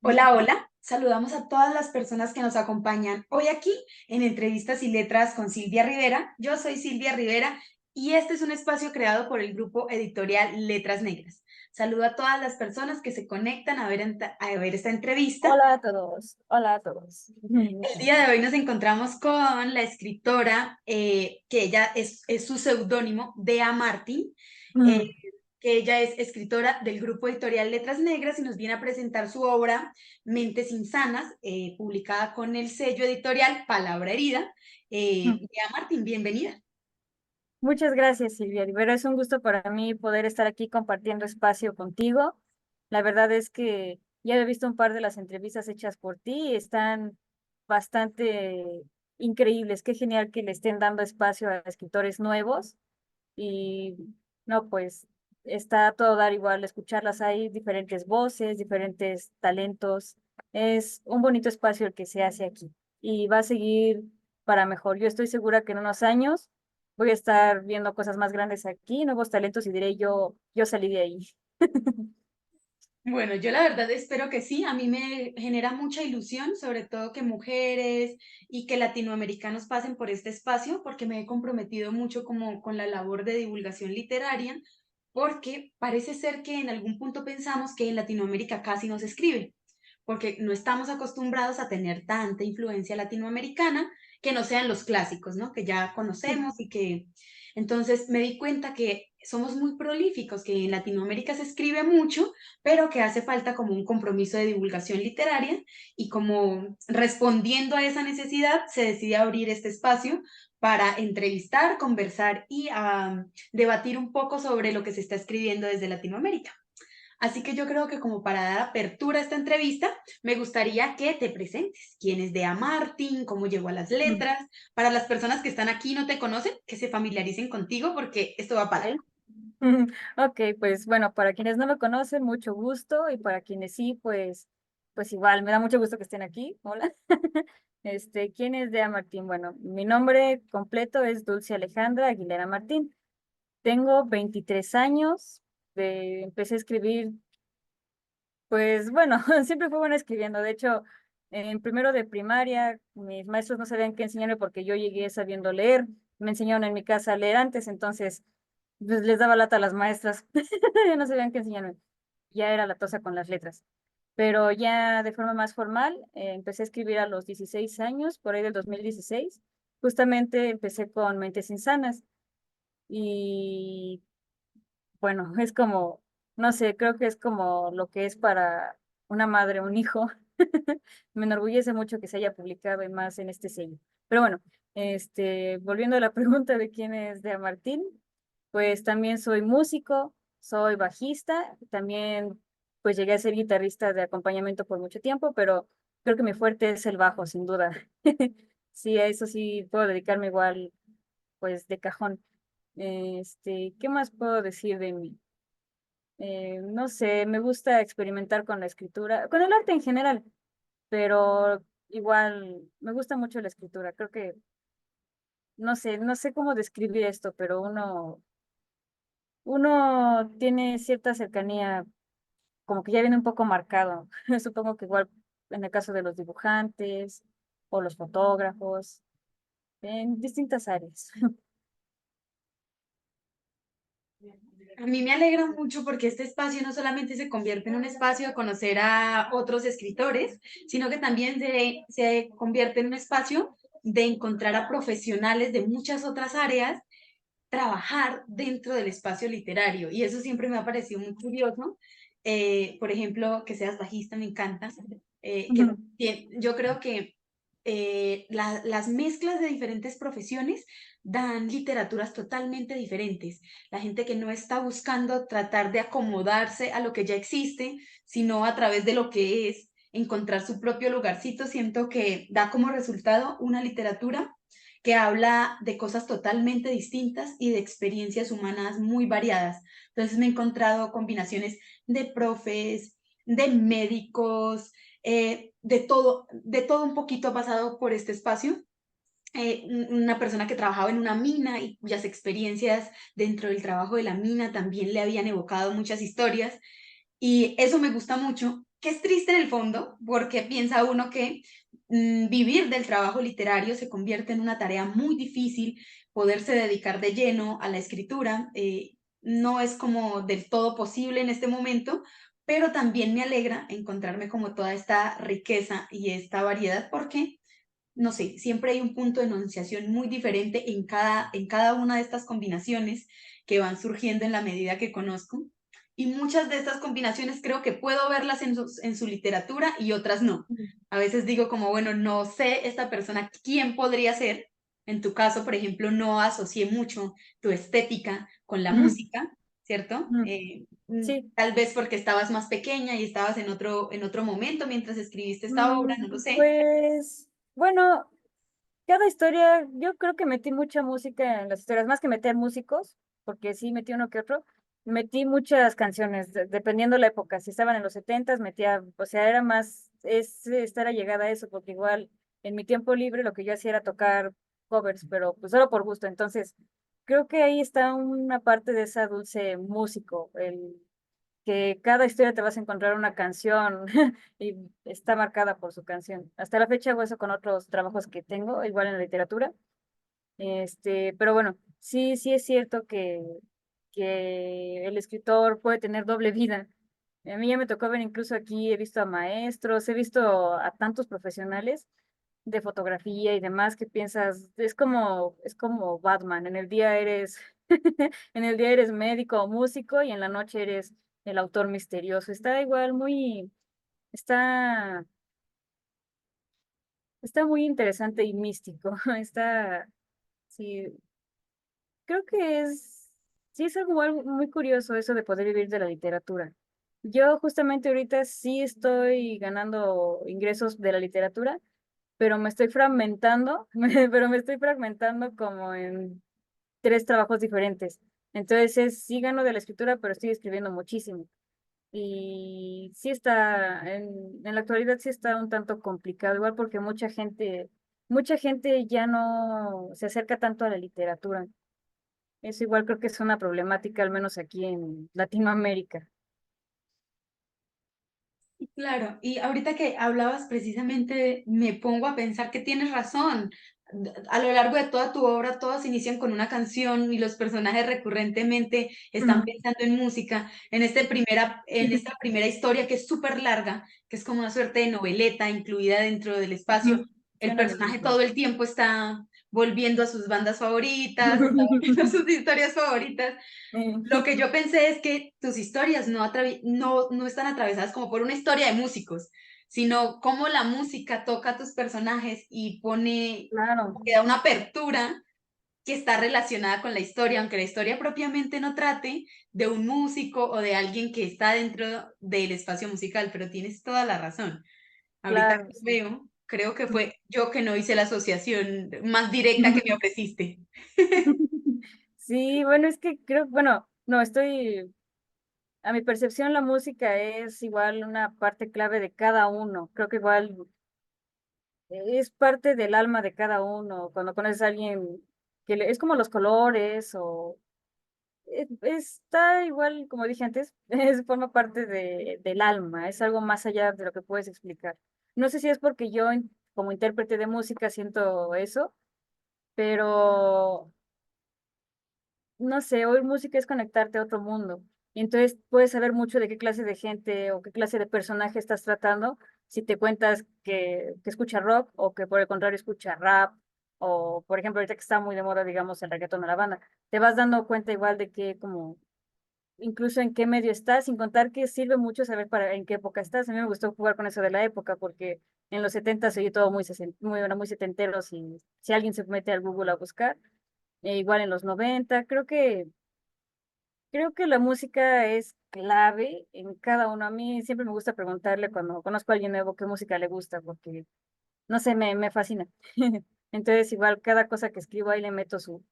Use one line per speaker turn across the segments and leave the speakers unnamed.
Hola, hola. Saludamos a todas las personas que nos acompañan hoy aquí en Entrevistas y Letras con Silvia Rivera. Yo soy Silvia Rivera y este es un espacio creado por el grupo editorial Letras Negras. Saludo a todas las personas que se conectan a ver esta entrevista.
Hola a todos, hola a todos.
El día de hoy nos encontramos con la escritora, que ella es su seudónimo, Dea Martín, eh, que ella es escritora del grupo editorial Letras Negras y nos viene a presentar su obra Mentes Insanas, publicada con el sello editorial Palabra Herida. Dea Martín, bienvenida.
Muchas gracias, Silvia Rivera. Es un gusto para mí poder estar aquí compartiendo espacio contigo. La verdad es que ya he visto un par de las entrevistas hechas por ti y están bastante increíbles. Qué genial que le estén dando espacio a escritores nuevos y no, pues está a todo dar igual escucharlas. Hay diferentes voces, diferentes talentos. Es un bonito espacio el que se hace aquí y va a seguir para mejor. Yo estoy segura que en unos años voy a estar viendo cosas más grandes aquí, nuevos talentos y diré yo salí de ahí.
Bueno, yo la verdad espero que sí. A mí me genera mucha ilusión, sobre todo que mujeres y que latinoamericanos pasen por este espacio, porque me he comprometido mucho como con la labor de divulgación literaria, porque parece ser que en algún punto pensamos que en Latinoamérica casi no se escribe, porque no estamos acostumbrados a tener tanta influencia latinoamericana que no sean los clásicos, ¿no? Que ya conocemos y que entonces me di cuenta que somos muy prolíficos, que en Latinoamérica se escribe mucho, pero que hace falta como un compromiso de divulgación literaria y como respondiendo a esa necesidad se decide abrir este espacio para entrevistar, conversar y debatir un poco sobre lo que se está escribiendo desde Latinoamérica. Así que yo creo que como para dar apertura a esta entrevista, me gustaría que te presentes. ¿Quién es Dea Martín? ¿Cómo llegó a las letras? Para las personas que están aquí y no te conocen, que se familiaricen contigo porque esto va para largo.
¿Ok? Ok, pues bueno, para quienes no me conocen, mucho gusto y para quienes sí, pues igual, me da mucho gusto que estén aquí. Hola. ¿Quién es Dea Martín? Bueno, mi nombre completo es Dulce Alejandra Aguilera Martín. Tengo 23 años, empecé a escribir, pues bueno, siempre fui buena escribiendo. De hecho, en primero de primaria, mis maestros no sabían qué enseñarme porque yo llegué sabiendo leer. Me enseñaron en mi casa a leer antes, entonces pues, les daba lata a las maestras. Ya no sabían qué enseñarme. Ya era la tosa con las letras. Pero ya de forma más formal, empecé a escribir a los 16 años, por ahí del 2016. Justamente empecé con Mentes Insanas y bueno, es como, no sé, creo que es como lo que es para una madre, un hijo. Me enorgullece mucho que se haya publicado y más en este sello. Pero bueno, volviendo a la pregunta de quién es Dea Martín, pues también soy músico, soy bajista, también pues llegué a ser guitarrista de acompañamiento por mucho tiempo, pero creo que mi fuerte es el bajo, sin duda. Sí, a eso sí puedo dedicarme igual, pues de cajón. ¿Qué más puedo decir de mí? No sé, me gusta experimentar con la escritura, con el arte en general, pero igual me gusta mucho la escritura. Creo que, no sé cómo describir esto, pero uno tiene cierta cercanía, como que ya viene un poco marcado. Supongo que igual en el caso de los dibujantes o los fotógrafos, en distintas áreas.
A mí me alegra mucho porque este espacio no solamente se convierte en un espacio de conocer a otros escritores, sino que también se convierte en un espacio de encontrar a profesionales de muchas otras áreas trabajar dentro del espacio literario. Y eso siempre me ha parecido muy curioso. Por ejemplo, que seas bajista, me encanta. Yo creo que las mezclas de diferentes profesiones dan literaturas totalmente diferentes. La gente que no está buscando tratar de acomodarse a lo que ya existe, sino a través de lo que es, encontrar su propio lugarcito, siento que da como resultado una literatura que habla de cosas totalmente distintas y de experiencias humanas muy variadas. Entonces me he encontrado combinaciones de profes, de médicos, de todo un poquito ha pasado por este espacio. Una persona que trabajaba en una mina y cuyas experiencias dentro del trabajo de la mina también le habían evocado muchas historias y eso me gusta mucho que es triste en el fondo, porque piensa uno que vivir del trabajo literario se convierte en una tarea muy difícil, poderse dedicar de lleno a la escritura, no es como del todo posible en este momento, pero también me alegra encontrarme como toda esta riqueza y esta variedad, porque no sé, siempre hay un punto de enunciación muy diferente en cada una de estas combinaciones que van surgiendo en la medida que conozco. Y muchas de estas combinaciones creo que puedo verlas en su literatura y otras no. A veces digo como, bueno, no sé esta persona quién podría ser. En tu caso, por ejemplo, no asocié mucho tu estética con la
Ujú,
música, ¿cierto?
ujú. Sí,
Tal vez porque estabas más pequeña y estabas en otro momento mientras escribiste esta obra, no lo sé.
pues bueno, cada historia, yo creo que metí mucha música en las historias, más que meter músicos, porque sí metí uno que otro, metí muchas canciones, dependiendo la época, si estaban en los setentas, metía, o sea, era más, es estar allegada a eso, porque igual en mi tiempo libre lo que yo hacía era tocar covers, pero pues solo por gusto, entonces creo que ahí está una parte de esa dulce músico, el que cada historia te vas a encontrar una canción y está marcada por su canción. Hasta la fecha hago eso con otros trabajos que tengo, igual en la literatura. Pero bueno, sí, sí es cierto que el escritor puede tener doble vida. A mí ya me tocó ver incluso aquí, he visto a maestros, he visto a tantos profesionales de fotografía y demás que piensas, es como Batman, en el día eres, en el día eres médico o músico y en la noche eres el autor misterioso. Está igual está, está muy interesante y místico. Está, sí, creo que sí es algo muy curioso eso de poder vivir de la literatura. Yo justamente ahorita sí estoy ganando ingresos de la literatura, pero me estoy fragmentando, pero me estoy fragmentando como en tres trabajos diferentes. Entonces, sí gano de la escritura, pero estoy escribiendo muchísimo. Y sí en la actualidad sí está un tanto complicado, igual porque mucha gente ya no se acerca tanto a la literatura. Eso igual creo que es una problemática, al menos aquí en Latinoamérica.
Claro, y ahorita que hablabas precisamente, me pongo a pensar que tienes razón. A lo largo de toda tu obra, todas inician con una canción y los personajes recurrentemente están
Ujú.
pensando en música. En esta primera historia que es súper larga, que es como una suerte de noveleta incluida dentro del espacio,
Ujú.
el
Suena
personaje
lindísimo.
todo el tiempo está volviendo a sus bandas favoritas, está volviendo a sus historias favoritas. Lo que yo pensé es que tus historias no están atravesadas como por una historia de músicos, sino cómo la música toca a tus personajes y pone,
Claro,
como que da una apertura que está relacionada con la historia, aunque la historia propiamente no trate de un músico o de alguien que está dentro del espacio musical, pero tienes toda la razón. Ahorita
claro,
que lo
sí.
veo, creo que fue yo que no hice la asociación más directa que me ofreciste.
Sí, bueno, es que creo, bueno, no, a mi percepción la música es igual una parte clave de cada uno. Creo que igual es parte del alma de cada uno. Cuando conoces a alguien es como los colores o está igual, como dije antes, forma parte del alma, es algo más allá de lo que puedes explicar. No sé si es porque yo como intérprete de música siento eso, pero no sé, oír música es conectarte a otro mundo. Y entonces puedes saber mucho de qué clase de gente o qué clase de personaje estás tratando si te cuentas que escucha rock o que por el contrario escucha rap o, por ejemplo, ahorita que está muy de moda, digamos, el reggaetón o la banda. Te vas dando cuenta igual de que como incluso en qué medio estás, sin contar que sirve mucho saber en qué época estás. A mí me gustó jugar con eso de la época porque en los 70 se oye todo muy setentero si alguien se mete al Google a buscar. Igual en los 90 creo que la música es clave en cada uno. A mí siempre me gusta preguntarle cuando conozco a alguien nuevo qué música le gusta, porque no sé, me fascina. Entonces, igual cada cosa que escribo ahí le meto su,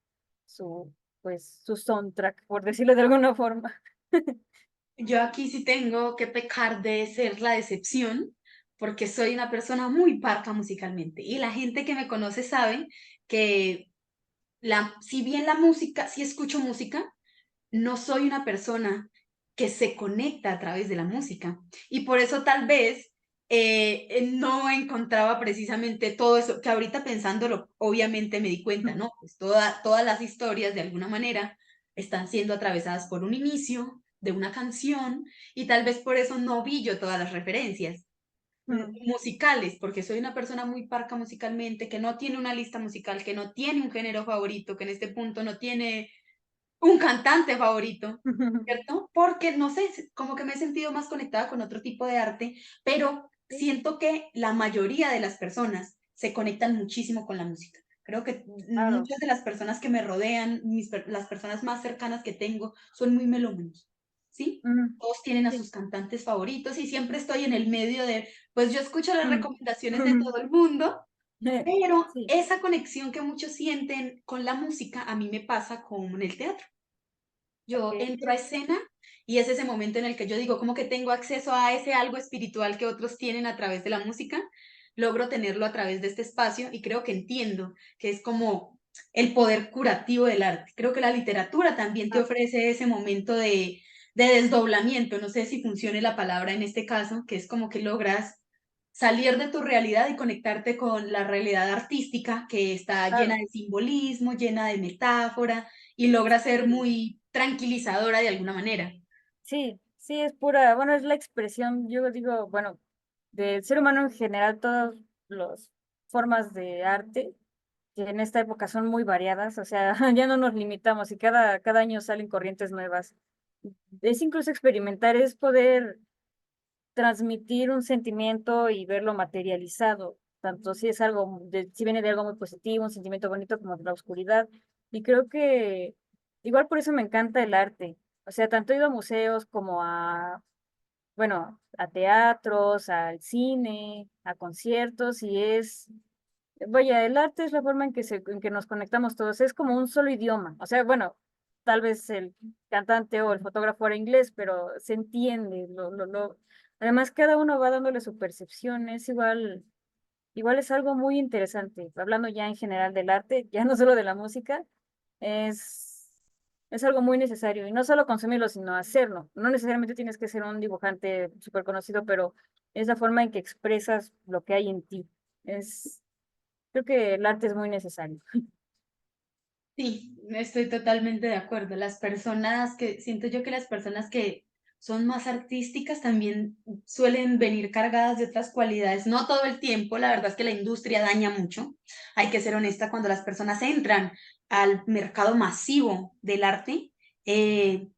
su soundtrack, por decirlo de alguna forma.
Yo aquí sí tengo que pecar de ser la decepción, porque soy una persona muy parca musicalmente. Y la gente que me conoce sabe que si bien la música, sí escucho música, no soy una persona que se conecta a través de la música. Y por eso tal vez no encontraba precisamente todo eso, que ahorita pensándolo, obviamente me di cuenta, ¿no? Pues todas las historias de alguna manera están siendo atravesadas por un inicio de una canción y tal vez por eso no vi yo todas las referencias
Mm.
musicales, porque soy una persona muy parca musicalmente, que no tiene una lista musical, que no tiene un género favorito, que en este punto no tiene un cantante favorito, ¿cierto? Porque, no sé, como que me he sentido más conectada con otro tipo de arte, pero
Sí,
siento que la mayoría de las personas se conectan muchísimo con la música. Creo que
claro.
muchas de las personas que me rodean, las personas más cercanas que tengo, son muy melómanos, ¿sí?
Mm,
Todos tienen a
sí.
sus cantantes favoritos y siempre estoy en el medio de, pues yo escucho las
Mm.
recomendaciones de todo el mundo, pero
Sí,
esa conexión que muchos sienten con la música, a mí me pasa con el teatro. Yo
ok.
entro a escena y es ese momento en el que yo digo, como que tengo acceso a ese algo espiritual que otros tienen a través de la música, logro tenerlo a través de este espacio y creo que entiendo que es como el poder curativo del arte. Creo que la literatura también te
Ah,
ofrece ese momento de desdoblamiento, no sé si funcione la palabra en este caso, que es como que logras salir de tu realidad y conectarte con la realidad artística que está llena
claro.
de simbolismo, llena de metáfora y logra ser
Sí.
muy tranquilizadora de alguna manera.
Sí, sí, es pura, bueno, es la expresión, yo digo, bueno, del ser humano en general, todas las formas de arte, que en esta época son muy variadas, o sea, ya no nos limitamos y cada año salen corrientes nuevas. Es incluso experimentar, es poder transmitir un sentimiento y verlo materializado, tanto si es algo, si viene de algo muy positivo, un sentimiento bonito como de la oscuridad. Y creo que igual por eso me encanta el arte. O sea, tanto he ido a museos como a, bueno, a teatros, al cine, a conciertos, y es, vaya, el arte es la forma en que nos conectamos todos, es como un solo idioma. O sea, bueno, tal vez el cantante o el fotógrafo era inglés, pero se entiende, además cada uno va dándole su percepción, es igual, igual es algo muy interesante, hablando ya en general del arte, ya no solo de la música, es, es algo muy necesario, y no solo consumirlo, sino hacerlo. No necesariamente tienes que ser un dibujante súper conocido, pero es la forma en que expresas lo que hay en ti. Es, creo que el arte es muy necesario.
Sí, estoy totalmente de acuerdo. Siento yo que las personas que son más artísticas también suelen venir cargadas de otras cualidades. No todo el tiempo, la verdad es que la industria daña mucho. Hay que ser honesta, cuando las personas entran al mercado masivo del arte,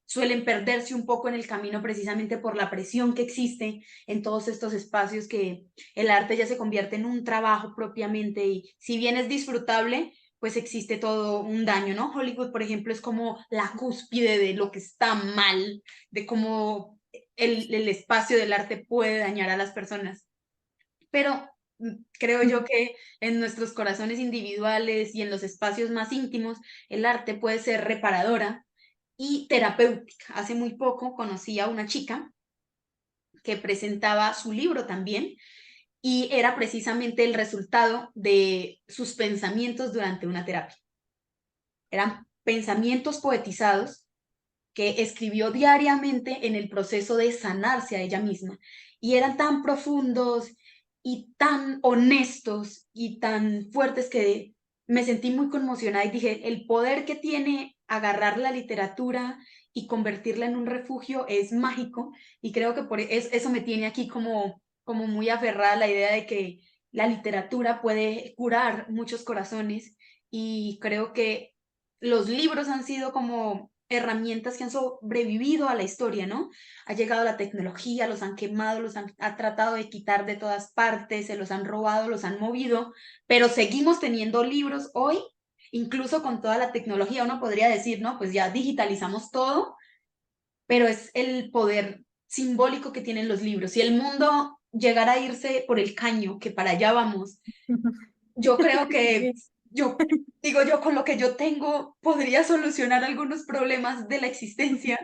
suelen perderse un poco en el camino precisamente por la presión que existe en todos estos espacios que el arte ya se convierte en un trabajo propiamente y si bien es disfrutable, pues existe todo un daño, ¿no? Hollywood, por ejemplo, es como la cúspide de lo que está mal, de cómo el espacio del arte puede dañar a las personas. Pero creo yo que en nuestros corazones individuales y en los espacios más íntimos, el arte puede ser reparadora y terapéutica. Hace muy poco conocí a una chica que presentaba su libro también y era precisamente el resultado de sus pensamientos durante una terapia. Eran pensamientos poetizados que escribió diariamente en el proceso de sanarse a ella misma. Y eran tan profundos y tan honestos y tan fuertes que me sentí muy conmocionada y dije, el poder que tiene agarrar la literatura y convertirla en un refugio es mágico y creo que eso me tiene aquí como muy aferrada a la idea de que la literatura puede curar muchos corazones y creo que los libros han sido como herramientas que han sobrevivido a la historia, ¿no? Ha llegado la tecnología, los han quemado, ha tratado de quitar de todas partes, se los han robado, los han movido, pero seguimos teniendo libros hoy, incluso con toda la tecnología. Uno podría decir, ¿no? Pues ya digitalizamos todo, pero es el poder simbólico que tienen los libros. Si el mundo llegara a irse por el caño, que para allá vamos, yo creo que
Sí.
yo, digo yo, con lo que yo tengo podría solucionar algunos problemas de la existencia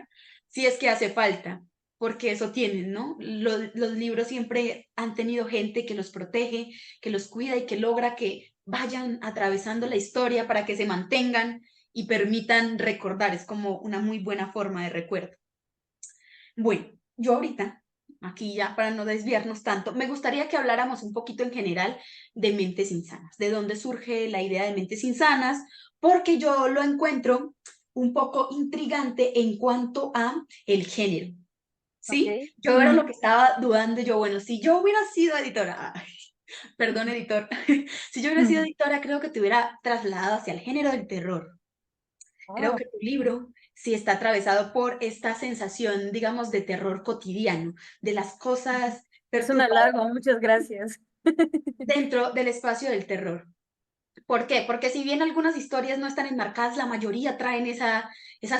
si es que hace falta, porque eso tienen, ¿no? Los libros siempre han tenido gente que los protege, que los cuida y que logra que vayan atravesando la historia para que se mantengan y permitan recordar. Es como una muy buena forma de recuerdo. Bueno, yo ahorita, aquí ya para no desviarnos tanto, me gustaría que habláramos un poquito en general de mentes insanas, de dónde surge la idea de mentes insanas, porque yo lo encuentro un poco intrigante en cuanto a el género, ¿sí?
Ok.
Yo era lo que estaba dudando, yo, bueno, si yo hubiera sido editora, ay, perdón, editor, si yo hubiera sido editora, creo que te hubiera trasladado hacia el género del terror. Creo
Oh,
que tu libro sí está atravesado por esta sensación, digamos, de terror cotidiano, de las cosas
es un
perturbadoras
halago, muchas gracias.
dentro del espacio del terror. ¿Por qué? Porque si bien algunas historias no están enmarcadas, la mayoría traen esa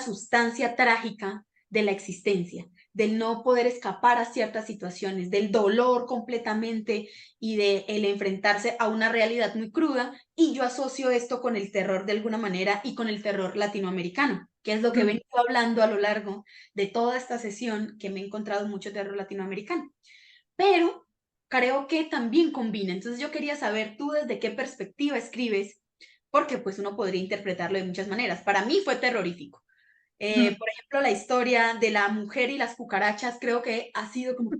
sustancia trágica de la existencia, del no poder escapar a ciertas situaciones, del dolor completamente y de el enfrentarse a una realidad muy cruda. Y yo asocio esto con el terror de alguna manera y con el terror latinoamericano, que es lo que he venido hablando a lo largo de toda esta sesión, que me he encontrado mucho terror latinoamericano. Pero creo que también combina. Entonces yo quería saber tú desde qué perspectiva escribes, porque pues uno podría interpretarlo de muchas maneras. Para mí fue terrorífico. Por ejemplo, la historia de la mujer y las cucarachas creo que ha sido como,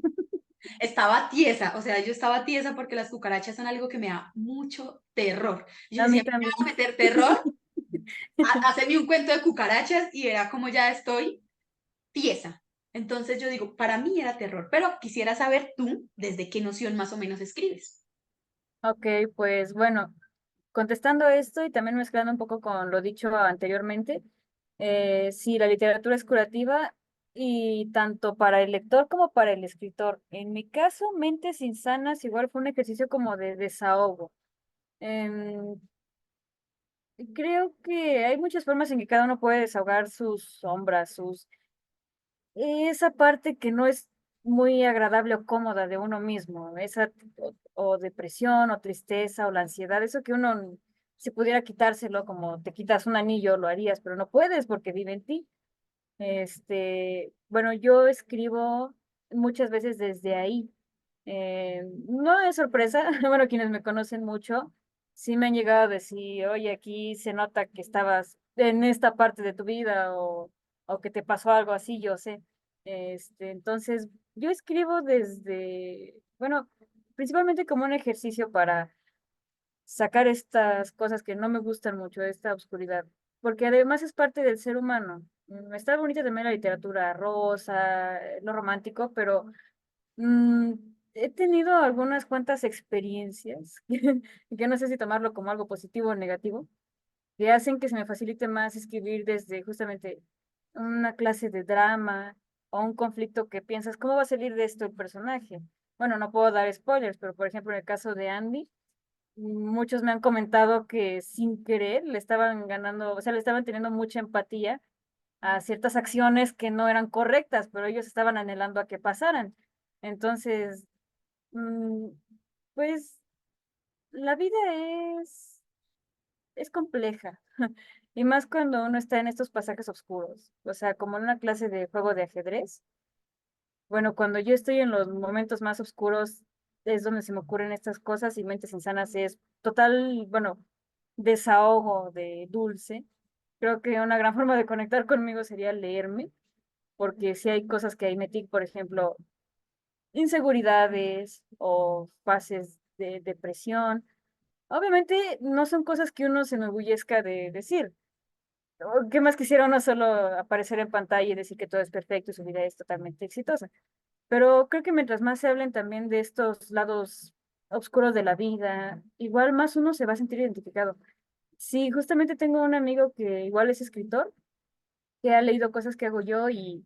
estaba tiesa, o sea, yo estaba tiesa porque las cucarachas son algo que me da mucho terror. Yo
A
decía,
mí
me
también.
van a meter terror, haceme un cuento de cucarachas y era como ya estoy tiesa. Entonces yo digo, para mí era terror, pero quisiera saber tú desde qué noción más o menos escribes.
Ok, pues bueno, contestando esto y también mezclando un poco con lo dicho anteriormente, sí, la literatura es curativa y tanto para el lector como para el escritor. En mi caso, Mentes Insanas igual fue un ejercicio como de desahogo. Em, Creo que hay muchas formas en que cada uno puede desahogar sus sombras, esa parte que no es muy agradable o cómoda de uno mismo, esa o depresión o tristeza o la ansiedad, eso que uno si pudiera quitárselo como te quitas un anillo lo harías, pero no puedes porque vive en ti. Bueno, yo escribo muchas veces desde ahí. No es sorpresa, bueno, quienes me conocen mucho, sí me han llegado a decir, oye, aquí se nota que estabas en esta parte de tu vida o que te pasó algo así, yo sé. Entonces, yo escribo desde, bueno, principalmente como un ejercicio para sacar estas cosas que no me gustan mucho, esta oscuridad, porque además es parte del ser humano. Está bonita también la literatura rosa, lo romántico, pero mm, he tenido algunas cuantas experiencias, que no sé si tomarlo como algo positivo o negativo, que hacen que se me facilite más escribir desde justamente una clase de drama o un conflicto que piensas, ¿cómo va a salir de esto el personaje? Bueno, no puedo dar spoilers, pero por ejemplo en el caso de Andy, muchos me han comentado que sin querer le estaban ganando, o sea, le estaban teniendo mucha empatía a ciertas acciones que no eran correctas, pero ellos estaban anhelando a que pasaran. Entonces, mm, pues la vida es compleja. Y más cuando uno está en estos pasajes oscuros, o sea, como en una clase de juego de ajedrez. Bueno, cuando yo estoy en los momentos más oscuros es donde se me ocurren estas cosas y Mentes Insanas es total, bueno, desahogo de dulce. Creo que una gran forma de conectar conmigo sería leerme, porque si hay cosas que ahí metí, por ejemplo, inseguridades o fases de depresión. Obviamente no son cosas que uno se enorgullezca de decir. ¿Qué más quisiera uno solo aparecer en pantalla y decir que todo es perfecto y su vida es totalmente exitosa? Pero creo que mientras más se hablen también de estos lados oscuros de la vida, igual más uno se va a sentir identificado. Sí, justamente tengo un amigo que igual es escritor, que ha leído cosas que hago yo y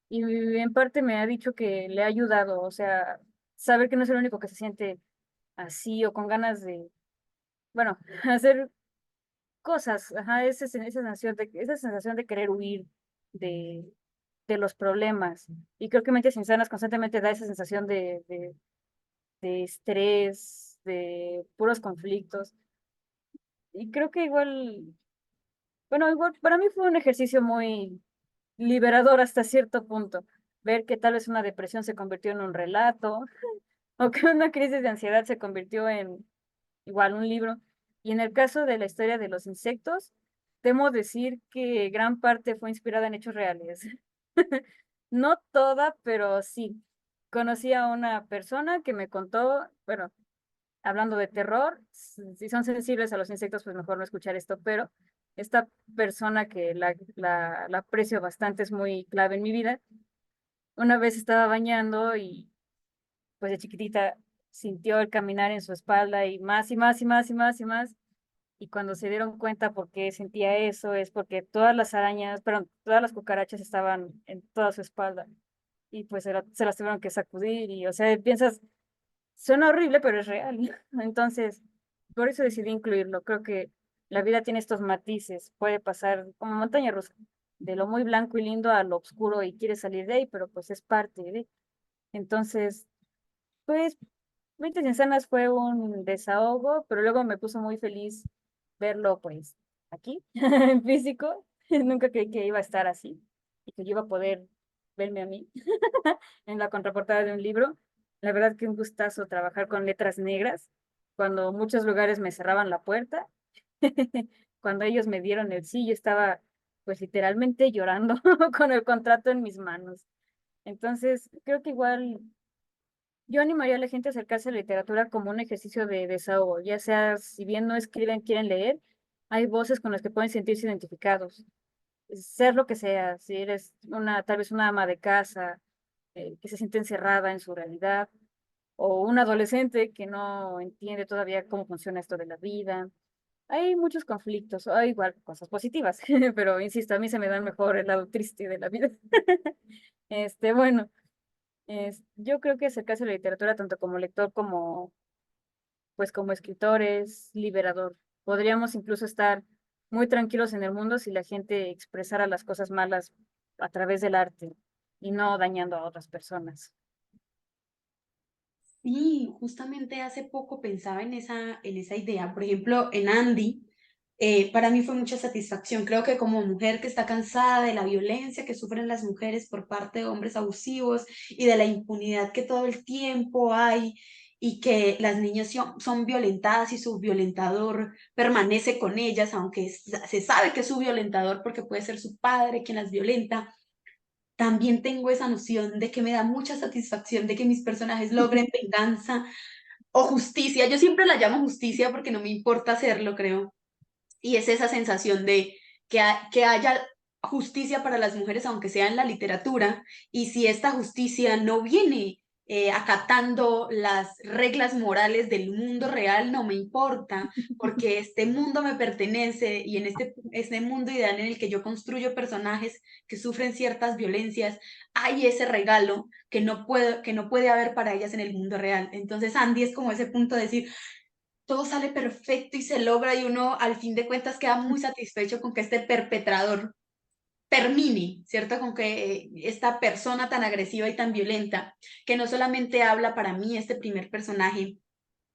en parte me ha dicho que le ha ayudado, o sea, saber que no es el único que se siente así o con ganas de, bueno, hacer cosas, ajá, esa sensación de querer huir de, de los problemas. Y creo que Mentes Insanas constantemente da esa sensación de estrés, de puros conflictos. Y creo que igual, bueno, igual para mí fue un ejercicio muy liberador hasta cierto punto. Ver que tal vez una depresión se convirtió en un relato o que una crisis de ansiedad se convirtió en igual un libro. Y en el caso de la historia de los insectos, temo decir que gran parte fue inspirada en hechos reales. No toda, pero sí. Conocí a una persona que me contó, bueno, hablando de terror, si son sensibles a los insectos, pues mejor no escuchar esto, pero esta persona que la aprecio bastante, es muy clave en mi vida. Una vez estaba bañando y pues de chiquitita sintió el caminar en su espalda y más y más y más y más y más. Y cuando se dieron cuenta por qué sentía eso, es porque todas las arañas, perdón, todas las cucarachas estaban en toda su espalda. Y pues se las tuvieron que sacudir y, o sea, piensas, suena horrible, pero es real. Entonces, por eso decidí incluirlo. Creo que la vida tiene estos matices. Puede pasar como montaña rusa, de lo muy blanco y lindo a lo oscuro y quiere salir de ahí, pero pues es parte de. Entonces, pues, Mentes Insanas fue un desahogo, pero luego me puso muy feliz verlo, pues, aquí, en físico. Nunca creí que iba a estar así y que yo iba a poder verme a mí en la contraportada de un libro. La verdad que un gustazo trabajar con letras negras, cuando muchos lugares me cerraban la puerta. Cuando ellos me dieron el sí, yo estaba, pues, literalmente llorando con el contrato en mis manos. Entonces, creo que igual yo animaría a la gente a acercarse a la literatura como un ejercicio de desahogo, ya sea si bien no escriben, quieren leer, hay voces con las que pueden sentirse identificados, ser lo que sea, si eres tal vez una ama de casa, que se siente encerrada en su realidad, o un adolescente que no entiende todavía cómo funciona esto de la vida. Hay muchos conflictos, hay igual cosas positivas, pero insisto, a mí se me da mejor el lado triste de la vida. Bueno. Yo creo que acercarse a la literatura, tanto como lector como, pues como escritor, es liberador. Podríamos incluso estar muy tranquilos en el mundo si la gente expresara las cosas malas a través del arte y no dañando a otras personas.
Sí, justamente hace poco pensaba en esa idea. Por ejemplo, en Andy, para mí fue mucha satisfacción. Creo que como mujer que está cansada de la violencia que sufren las mujeres por parte de hombres abusivos y de la impunidad que todo el tiempo hay y que las niñas son violentadas y su violentador permanece con ellas, aunque se sabe que es su violentador porque puede ser su padre quien las violenta. También tengo esa noción de que me da mucha satisfacción de que mis personajes logren venganza o justicia. Yo siempre la llamo justicia porque no me importa hacerlo, creo. Y es esa sensación de que haya justicia para las mujeres, aunque sea en la literatura, y si esta justicia no viene acatando las reglas morales del mundo real, no me importa, porque este mundo me pertenece y en este mundo ideal en el que yo construyo personajes que sufren ciertas violencias, hay ese regalo que no puede haber para ellas en el mundo real. Entonces Andy es como ese punto de decir, todo sale perfecto y se logra y uno al fin de cuentas queda muy satisfecho con que este perpetrador termine, ¿cierto? Con que esta persona tan agresiva y tan violenta, que no solamente habla para mí este primer personaje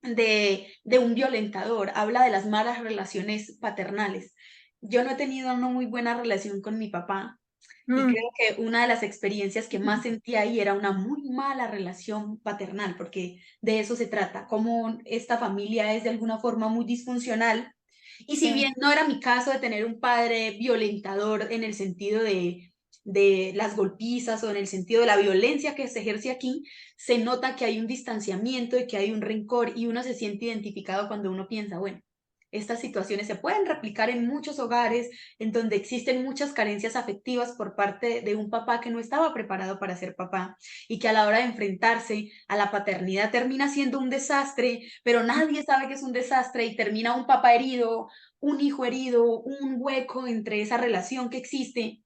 de un violentador, habla de las malas relaciones paternales. Yo no he tenido una muy buena relación con mi papá, y
Mm,
creo que una de las experiencias que más sentí ahí era una muy mala relación paternal, porque de eso se trata, cómo esta familia es de alguna forma muy disfuncional. Y si
sí.
bien no era mi caso de tener un padre violentador en el sentido de las golpizas o en el sentido de la violencia que se ejerce aquí, se nota que hay un distanciamiento y que hay un rencor y uno se siente identificado cuando uno piensa, bueno, estas situaciones se pueden replicar en muchos hogares en donde existen muchas carencias afectivas por parte de un papá que no estaba preparado para ser papá y que a la hora de enfrentarse a la paternidad termina siendo un desastre, pero nadie sabe que es un desastre y termina un papá herido, un hijo herido, un hueco entre esa relación que existe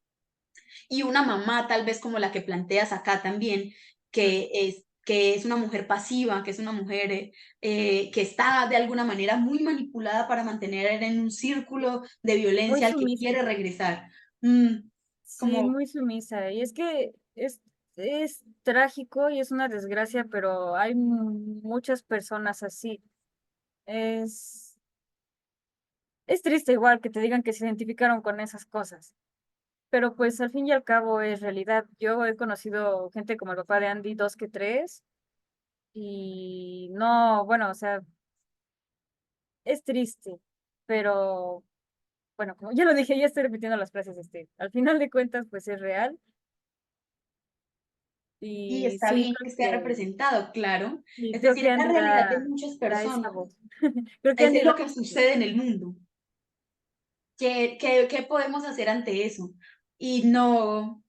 y una mamá tal vez como la que planteas acá también,
Mm.
que es una mujer pasiva, que es una mujer que está de alguna manera muy manipulada para mantener en un círculo de
Muy
violencia al que
sumisa.
quiere regresar. Mm,
Sí,
como
muy sumisa. Y es que es trágico y es una desgracia, pero hay muchas personas así. Es, es triste igual que te digan que se identificaron con esas cosas. Pero pues al fin y al cabo es realidad. Yo he conocido gente como el papá de Andy, dos que tres, y no, bueno, o sea, es triste, pero bueno, como ya lo dije, ya estoy repitiendo las frases, al final de cuentas, pues es real.
Y
Y
está
sí,
bien que esté representado, claro.
y
Es
creo
decir,
que
es la
Andy
realidad de muchas
da esa
personas.
voz. Creo que
Es
Andy da
lo que sucede en el mundo. ¿Qué podemos hacer ante eso? Y no,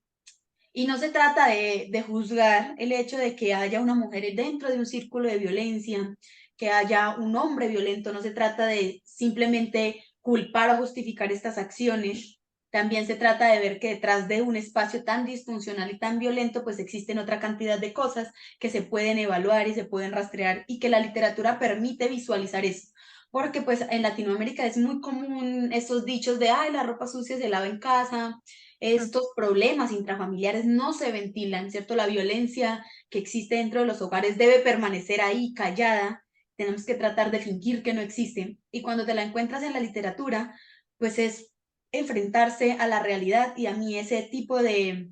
y no se trata de juzgar el hecho de que haya una mujer dentro de un círculo de violencia, que haya un hombre violento, no se trata de simplemente culpar o justificar estas acciones. También se trata de ver que detrás de un espacio tan disfuncional y tan violento, pues existen otra cantidad de cosas que se pueden evaluar y se pueden rastrear y que la literatura permite visualizar eso. Porque pues en Latinoamérica es muy común estos dichos de, ay, la ropa sucia se lava en casa,
Mm.
estos problemas intrafamiliares no se ventilan, ¿cierto? La violencia que existe dentro de los hogares debe permanecer ahí, callada. Tenemos que tratar de fingir que no existe. Y cuando te la encuentras en la literatura, pues es enfrentarse a la realidad y a mí ese tipo de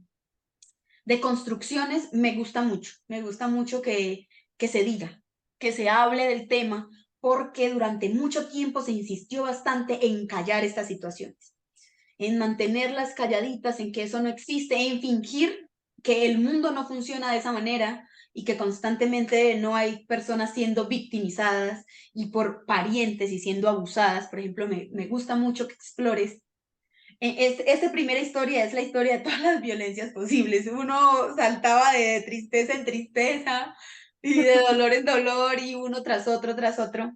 construcciones me gusta mucho. Me gusta mucho que se diga, que se hable del tema, porque durante mucho tiempo se insistió bastante en callar estas situaciones, en mantenerlas calladitas, en que eso no existe, en fingir que el mundo no funciona de esa manera y que constantemente no hay personas siendo victimizadas y por parientes y siendo abusadas. Por ejemplo, me gusta mucho que explores. Esta primera historia es la historia de todas las violencias posibles. Uno saltaba de tristeza en tristeza y de dolor en dolor y uno tras otro, tras otro.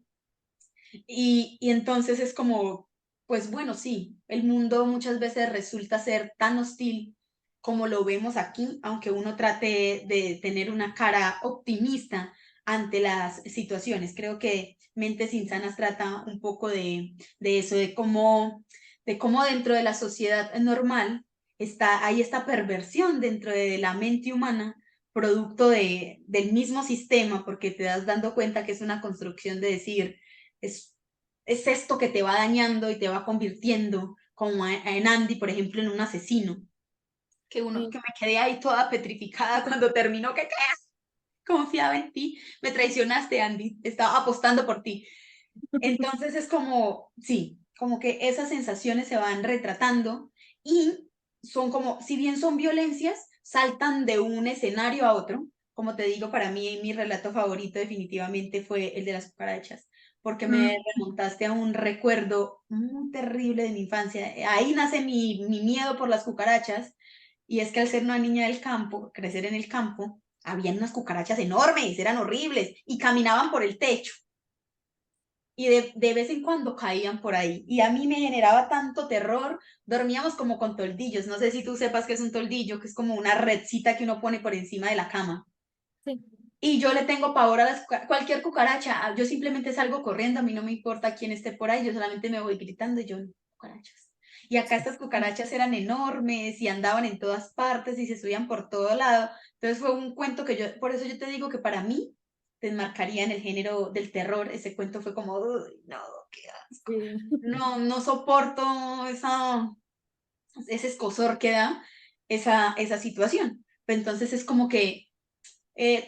Y entonces es como, pues bueno, sí, el mundo muchas veces resulta ser tan hostil como lo vemos aquí, aunque uno trate de tener una cara optimista ante las situaciones. Creo que Mentes Insanas trata un poco de eso, de cómo dentro de la sociedad normal hay esta perversión dentro de la mente humana, producto del mismo sistema, porque te das dando cuenta que es una construcción de decir, es, es esto que te va dañando y te va convirtiendo, como en Andy, por ejemplo, en un asesino. Que
Sí.
me quedé ahí toda petrificada cuando terminó. ¿Qué crees? Confiaba en ti. Me traicionaste, Andy. Estaba apostando por ti. Entonces es como, sí, como que esas sensaciones se van retratando y son como, si bien son violencias, saltan de un escenario a otro. Como te digo, para mí mi relato favorito definitivamente fue el de las cucarachas, porque me
Mm.
remontaste a un recuerdo muy terrible de mi infancia. Ahí nace mi miedo por las cucarachas, y es que al ser una niña del campo, crecer en el campo, habían unas cucarachas enormes, eran horribles, y caminaban por el techo y de vez en cuando caían por ahí. Y a mí me generaba tanto terror. Dormíamos como con toldillos. No sé si tú sepas qué es un toldillo, que es como una redcita que uno pone por encima de la cama.
Sí.
Y yo le tengo pavor a cualquier cucaracha. Yo simplemente salgo corriendo, a mí no me importa quién esté por ahí, yo solamente me voy gritando y yo, cucarachas. Y acá estas cucarachas eran enormes y andaban en todas partes y se subían por todo lado. Entonces fue un cuento que yo, por eso yo te digo que para mí te enmarcaría en el género del terror. Ese cuento fue como, uy, no, qué asco.
Sí.
No, no soporto ese escosor que da esa situación. Entonces es como que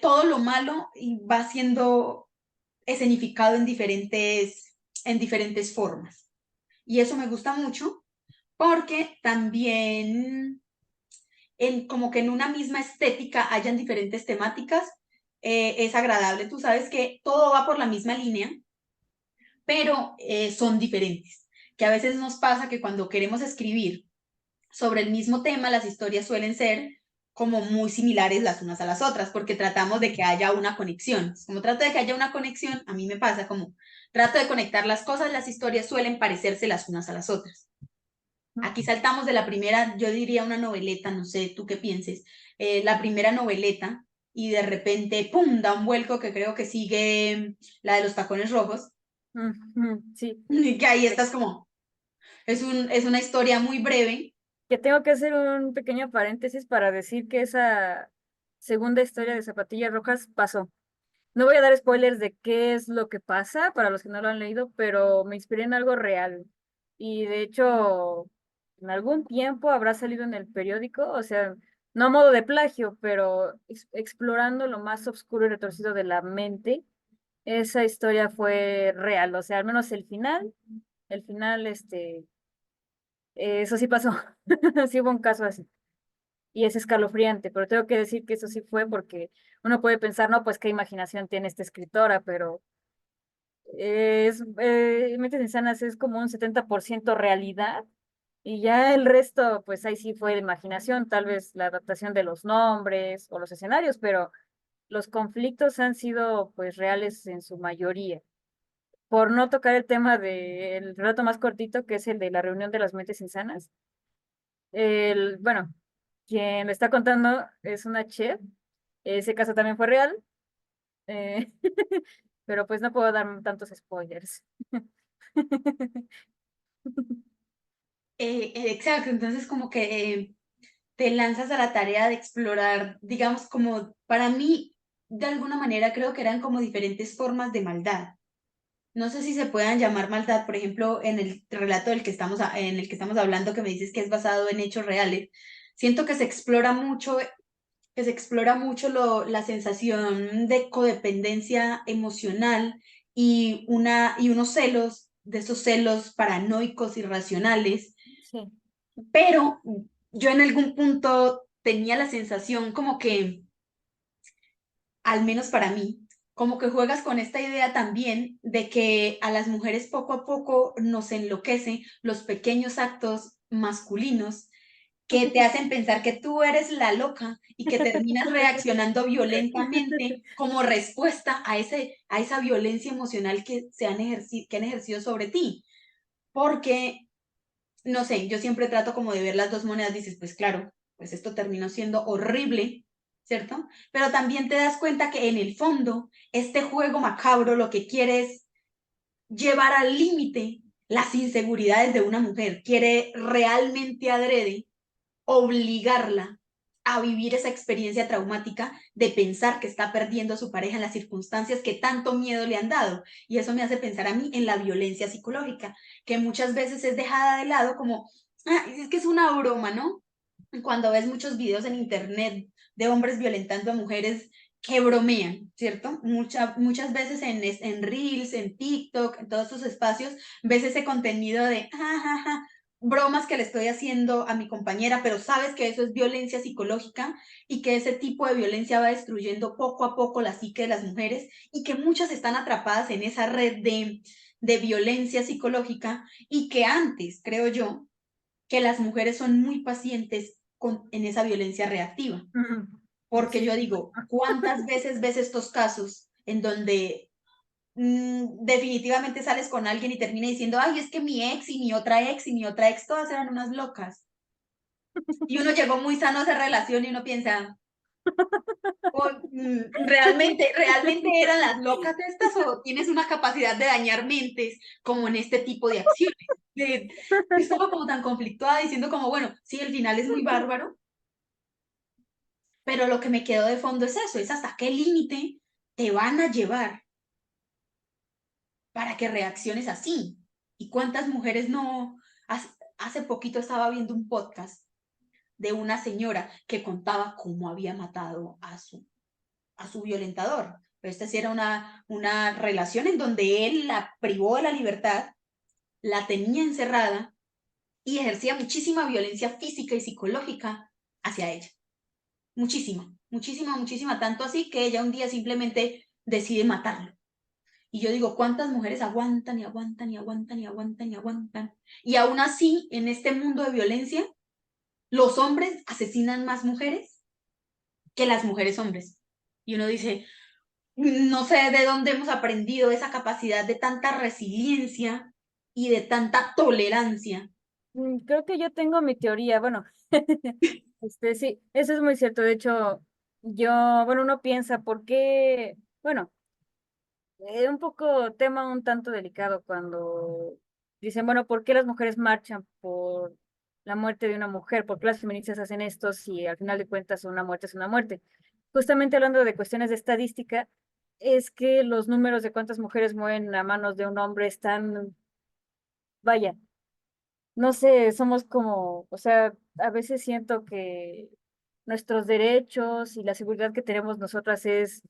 todo lo malo va siendo escenificado en diferentes formas. Y eso me gusta mucho porque también como que en una misma estética hayan diferentes temáticas, es agradable. Tú sabes que todo va por la misma línea, pero son diferentes. Que a veces nos pasa que cuando queremos escribir sobre el mismo tema, las historias suelen ser como muy similares las unas a las otras, porque tratamos de que haya una conexión. Como trato de que haya una conexión, a mí me pasa como trato de conectar las cosas, las historias suelen parecerse las unas a las otras. Aquí saltamos de la primera, yo diría una noveleta, no sé tú qué pienses, la primera noveleta y de repente, ¡pum!, da un vuelco que creo que sigue la de los tacones rojos,
Sí.
y que ahí estás como, es una historia muy breve.
Que tengo que hacer un pequeño paréntesis para decir que esa segunda historia de Zapatillas Rojas pasó. No voy a dar spoilers de qué es lo que pasa para los que no lo han leído, pero me inspiré en algo real. Y de hecho, en algún tiempo habrá salido en el periódico, o sea, no a modo de plagio, pero explorando lo más oscuro y retorcido de la mente. Esa historia fue real, o sea, al menos el final, eso sí pasó. Sí hubo un caso así. y es escalofriante, pero tengo que decir que eso sí fue porque uno puede pensar, no, pues qué imaginación tiene esta escritora, pero Mentes Insanas es como un 70% realidad y ya el resto, pues ahí sí fue de imaginación, tal vez la adaptación de los nombres o los escenarios, pero los conflictos han sido pues reales en su mayoría. Por no tocar el tema del relato más cortito, que es el de la reunión de las mentes insanas, bueno, quien lo está contando es una chef, ese caso también fue real, eh, pero pues no puedo dar tantos spoilers.
Exacto, entonces como que te lanzas a la tarea de explorar, digamos, como para mí, de alguna manera creo que eran como diferentes formas de maldad. No sé si se puedan llamar maldad, por ejemplo, en el relato en el que estamos hablando, que me dices que es basado en hechos reales. Siento que se explora mucho la sensación de codependencia emocional y unos celos, de esos celos paranoicos, irracionales,
Sí.
pero yo en algún punto tenía la sensación como que, al menos para mí, como que juegas con esta idea también de que a las mujeres poco a poco nos enloquecen los pequeños actos masculinos que te hacen pensar que tú eres la loca y que terminas reaccionando violentamente como respuesta a esa violencia emocional que han ejercido sobre ti. Porque no sé, yo siempre trato como de ver las dos monedas, dices, pues claro, pues esto terminó siendo horrible, ¿cierto? Pero también te das cuenta que en el fondo, este juego macabro lo que quiere es llevar al límite las inseguridades de una mujer, quiere realmente adrede obligarla a vivir esa experiencia traumática de pensar que está perdiendo a su pareja en las circunstancias que tanto miedo le han dado. Y eso me hace pensar a mí en la violencia psicológica, que muchas veces es dejada de lado como, ah, es que es una broma, ¿no? Cuando ves muchos videos en internet de hombres violentando a mujeres que bromean, ¿cierto? Muchas veces en Reels, en TikTok, en todos estos espacios, ves ese contenido de, jajaja, bromas que le estoy haciendo a mi compañera, pero sabes que eso es violencia psicológica y que ese tipo de violencia va destruyendo poco a poco la psique de las mujeres y que muchas están atrapadas en esa red de violencia psicológica y que antes, creo yo, que las mujeres son muy pacientes en esa violencia reactiva. Porque
Sí.
yo digo, ¿cuántas veces ves estos casos en donde definitivamente sales con alguien y termina diciendo, ay, es que mi ex y mi otra ex y mi otra ex, todas eran unas locas? Y uno llegó muy sano a esa relación y uno piensa, oh, ¿realmente eran las locas estas o tienes una capacidad de dañar mentes como en este tipo de acciones? Estaba como tan conflictuada diciendo como, bueno, sí, el final es muy bárbaro, pero lo que me quedó de fondo es eso, es hasta qué límite te van a llevar para que reacciones así. ¿Y cuántas mujeres no? Hace poquito estaba viendo un podcast de una señora que contaba cómo había matado a su violentador. Pero esta sí era una relación en donde él la privó de la libertad, la tenía encerrada y ejercía muchísima violencia física y psicológica hacia ella. Muchísima, muchísima, muchísima, tanto así que ella un día simplemente decide matarlo. Y yo digo, ¿cuántas mujeres aguantan y aguantan y aguantan y aguantan y aguantan? Y aún así, en este mundo de violencia, los hombres asesinan más mujeres que las mujeres hombres. Y uno dice, no sé de dónde hemos aprendido esa capacidad de tanta resiliencia y de tanta tolerancia.
Creo que yo tengo mi teoría, bueno, sí, eso es muy cierto. De hecho, bueno, uno piensa, ¿por qué? Bueno, un poco tema un tanto delicado cuando dicen, bueno, ¿por qué las mujeres marchan por la muerte de una mujer? ¿Por qué las feministas hacen esto si al final de cuentas una muerte es una muerte? Justamente hablando de cuestiones de estadística, es que los números de cuántas mujeres mueren a manos de un hombre están, vaya, no sé, somos como, o sea, a veces siento que nuestros derechos y la seguridad que tenemos nosotras es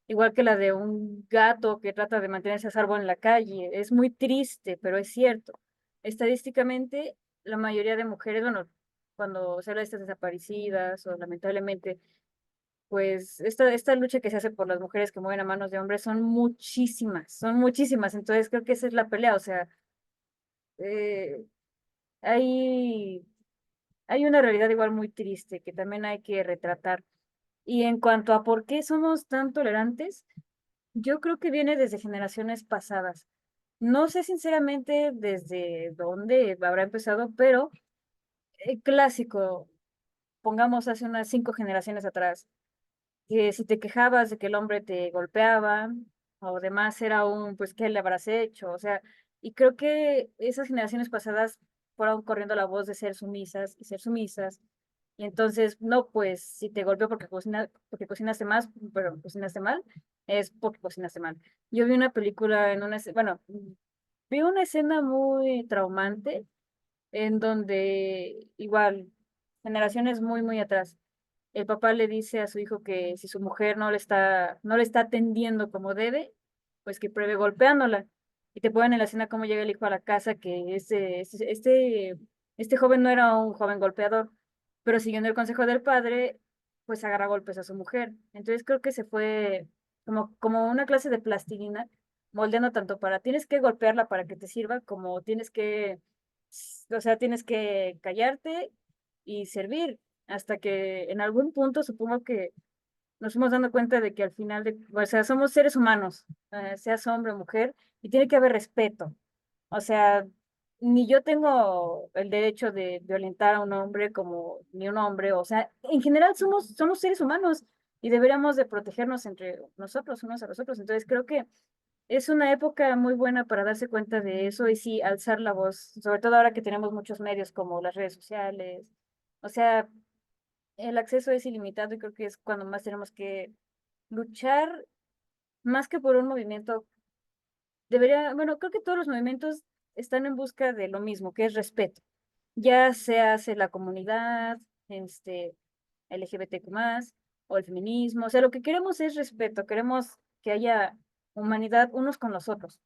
igual que la de un gato que trata de mantenerse a salvo en la calle. Es muy triste, pero es cierto. Estadísticamente, la mayoría de mujeres, bueno, cuando se habla de estas desaparecidas o lamentablemente, pues esta lucha que se hace por las mujeres que mueren a manos de hombres son muchísimas, son muchísimas. Entonces creo que esa es la pelea, o sea, eh, hay, hay una realidad igual muy triste que también hay que retratar. Y en cuanto a por qué somos tan tolerantes, yo creo que viene desde generaciones pasadas. No sé sinceramente desde dónde habrá empezado, pero clásico, pongamos hace unas 5 generaciones atrás, que si te quejabas de que el hombre te golpeaba o demás era pues, ¿qué le habrás hecho? O sea, y creo que esas generaciones pasadas fueron corriendo la voz de ser sumisas y ser sumisas. Y entonces, no, pues, si te golpeó porque cocinaste más, pero cocinaste mal, es porque cocinaste mal. Yo vi una película bueno, vi una escena muy traumante en donde igual, generaciones muy, muy atrás, el papá le dice a su hijo que si su mujer no le está atendiendo como debe, pues que pruebe golpeándola. Y te ponen en la escena cómo llega el hijo a la casa, que este joven no era un joven golpeador, pero siguiendo el consejo del padre, pues agarra golpes a su mujer. Entonces creo que se fue como una clase de plastilina, moldeando tanto para tienes que golpearla para que te sirva, como tienes que callarte y servir hasta que en algún punto supongo que nos fuimos dando cuenta de que al final o sea, somos seres humanos, seas hombre o mujer, y tiene que haber respeto. O sea, ni yo tengo el derecho de violentar a un hombre como ni un hombre, o sea, en general somos seres humanos y deberíamos de protegernos entre nosotros, unos a los otros. Entonces creo que es una época muy buena para darse cuenta de eso y sí, alzar la voz, sobre todo ahora que tenemos muchos medios como las redes sociales. O sea, el acceso es ilimitado y creo que es cuando más tenemos que luchar, más que por un movimiento, bueno, creo que todos los movimientos están en busca de lo mismo, que es respeto. Ya sea hacia la comunidad, LGBTQ+, o el feminismo, o sea, lo que queremos es respeto, queremos que haya humanidad unos con los otros.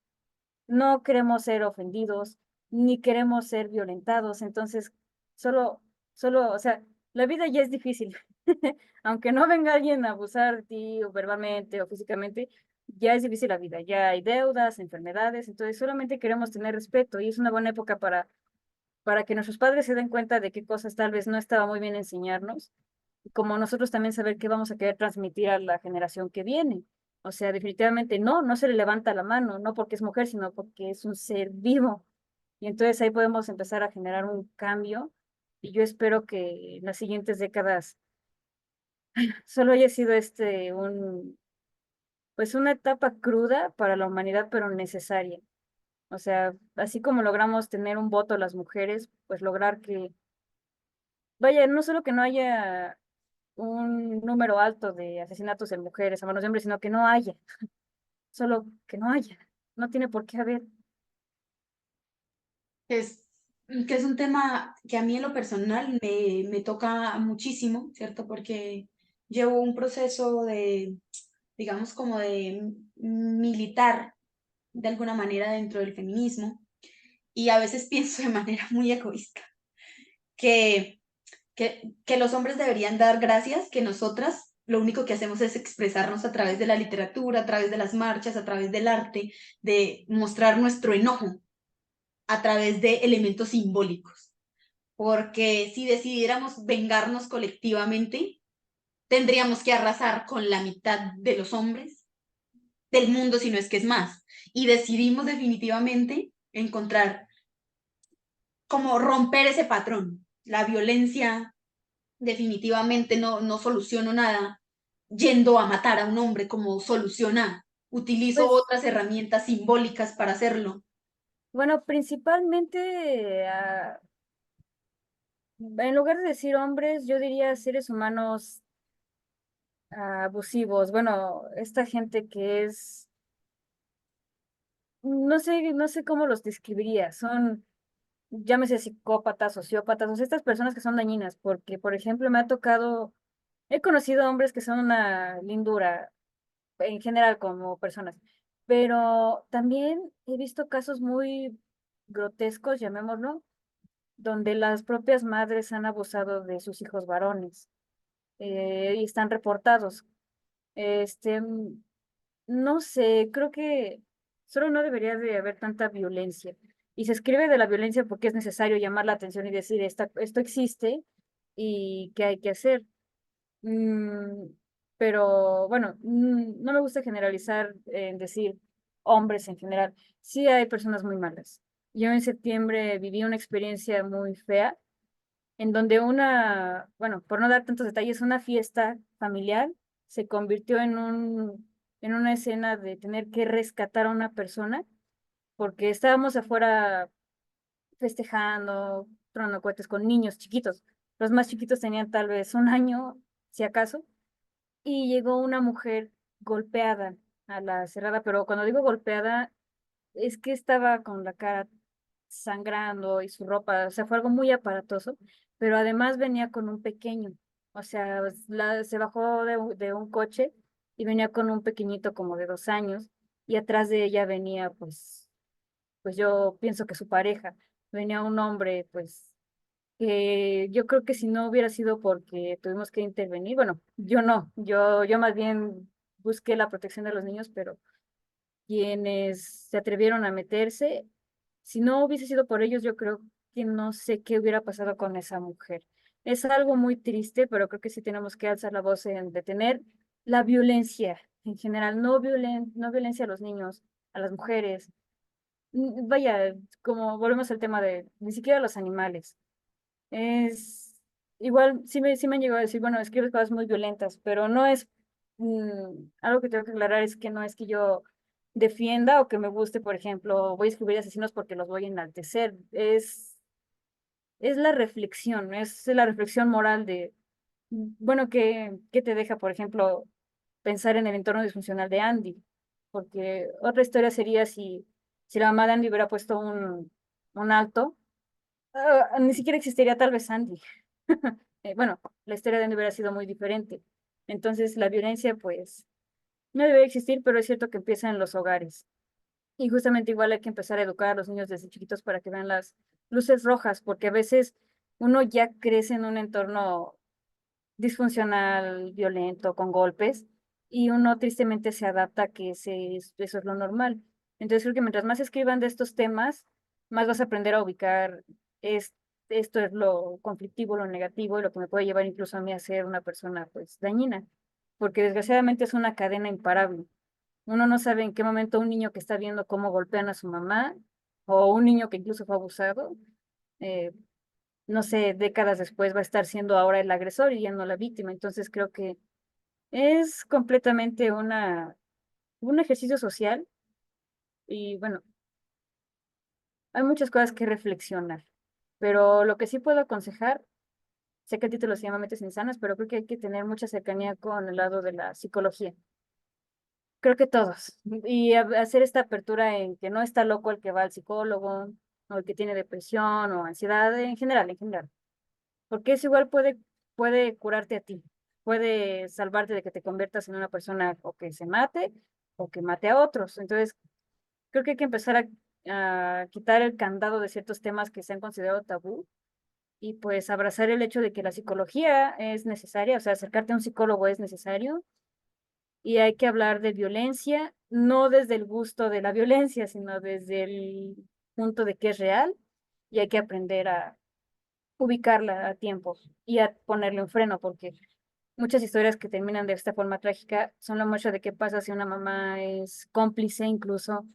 No queremos ser ofendidos, ni queremos ser violentados, entonces solo, o sea, la vida ya es difícil. Aunque no venga alguien a abusar de ti o verbalmente o físicamente, ya es difícil la vida, ya hay deudas, enfermedades, entonces solamente queremos tener respeto y es una buena época para que nuestros padres se den cuenta de qué cosas tal vez no estaba muy bien enseñarnos, como nosotros también saber qué vamos a querer transmitir a la generación que viene. O sea, definitivamente no se le levanta la mano, no porque es mujer, sino porque es un ser vivo. Y entonces ahí podemos empezar a generar un cambio. Y yo espero que en las siguientes décadas solo haya sido pues una etapa cruda para la humanidad, pero necesaria. O sea, así como logramos tener un voto las mujeres, pues lograr que, vaya, no solo que no haya un número alto de asesinatos en mujeres a manos de hombres, sino que no haya, solo que no haya, no tiene por qué haber.
Es, que es un tema que a mí en lo personal me toca muchísimo, ¿cierto? Porque llevo un proceso de, digamos, como de militar de alguna manera dentro del feminismo y a veces pienso de manera muy egoísta que, que los hombres deberían dar gracias, que nosotras lo único que hacemos es expresarnos a través de la literatura, a través de las marchas, a través del arte, de mostrar nuestro enojo a través de elementos simbólicos. Porque si decidiéramos vengarnos colectivamente, tendríamos que arrasar con la mitad de los hombres del mundo, si no es que es más. Y decidimos definitivamente encontrar como romper ese patrón. La violencia definitivamente no soluciono nada yendo a matar a un hombre como soluciona. Utilizo
Pues,
otras herramientas simbólicas para hacerlo.
bueno, principalmente, en lugar de decir hombres, yo diría seres humanos abusivos. Bueno, esta gente que no sé cómo los describiría, llámese psicópatas, sociópatas, o sea, estas personas que son dañinas, porque, por ejemplo, he conocido hombres que son una lindura, en general como personas, pero también he visto casos muy grotescos, llamémoslo, donde las propias madres han abusado de sus hijos varones y están reportados. Este, no sé, creo que solo no debería de haber tanta violencia. Y se escribe de la violencia porque es necesario llamar la atención y decir, esto existe y qué hay que hacer. Mm, pero bueno, no me gusta generalizar en decir hombres en general. Sí hay personas muy malas. Yo en septiembre viví una experiencia muy fea en donde bueno, por no dar tantos detalles, una fiesta familiar se convirtió en una escena de tener que rescatar a una persona porque estábamos afuera festejando, tronando cohetes con niños chiquitos. Los más chiquitos tenían tal vez un año, si acaso, y llegó una mujer golpeada a la cerrada, pero cuando digo golpeada, es que estaba con la cara sangrando y su ropa, o sea, fue algo muy aparatoso, pero además venía con un pequeño, o sea, se bajó de un coche y venía con un pequeñito como de 2 años y atrás de ella venía, pues yo pienso que su pareja, venía un hombre, pues que yo creo que si no hubiera sido porque tuvimos que intervenir, bueno, yo no, yo más bien busqué la protección de los niños, pero quienes se atrevieron a meterse, si no hubiese sido por ellos, yo creo que no sé qué hubiera pasado con esa mujer. Es algo muy triste, pero creo que sí tenemos que alzar la voz en detener la violencia en general, no violencia a los niños, a las mujeres. Vaya, como volvemos al tema de ni siquiera a los animales. Es igual, sí me han llegado a decir, bueno, escribes cosas muy violentas, pero no es algo que tengo que aclarar es que no es que yo defienda o que me guste, por ejemplo, voy a escribir asesinos porque los voy a enaltecer. Es la reflexión moral de, bueno, ¿qué te deja, por ejemplo, pensar en el entorno disfuncional de Andy? Porque otra historia sería si la mamá de Andy hubiera puesto un alto, ni siquiera existiría tal vez Andy. Bueno, la historia de Andy hubiera sido muy diferente. Entonces, la violencia, pues, no debe existir, pero es cierto que empieza en los hogares. Y justamente igual hay que empezar a educar a los niños desde chiquitos para que vean las luces rojas, porque a veces uno ya crece en un entorno disfuncional, violento, con golpes, y uno tristemente se adapta a que eso es lo normal. Entonces creo que mientras más escriban de estos temas, más vas a aprender a ubicar es, esto es lo conflictivo, lo negativo, y lo que me puede llevar incluso a mí a ser una persona pues dañina, porque desgraciadamente es una cadena imparable. Uno no sabe en qué momento un niño que está viendo cómo golpean a su mamá, o un niño que incluso fue abusado, eh, no sé, décadas después va a estar siendo ahora el agresor y ya no la víctima. Entonces creo que es completamente un ejercicio social y bueno, hay muchas cosas que reflexionar, pero lo que sí puedo aconsejar, sé que el título se llama Mentes Insanas, pero creo que hay que tener mucha cercanía con el lado de la psicología. Creo que todos. Y hacer esta apertura en que no está loco el que va al psicólogo, o el que tiene depresión o ansiedad en general. Porque eso igual puede curarte a ti, puede salvarte de que te conviertas en una persona o que se mate o que mate a otros. Entonces, creo que hay que empezar a quitar el candado de ciertos temas que se han considerado tabú y pues abrazar el hecho de que la psicología es necesaria, o sea, acercarte a un psicólogo es necesario y hay que hablar de violencia, no desde el gusto de la violencia, sino desde el punto de que es real y hay que aprender a ubicarla a tiempo y a ponerle un freno, porque muchas historias que terminan de esta forma trágica son la muestra de qué pasa si una mamá es cómplice incluso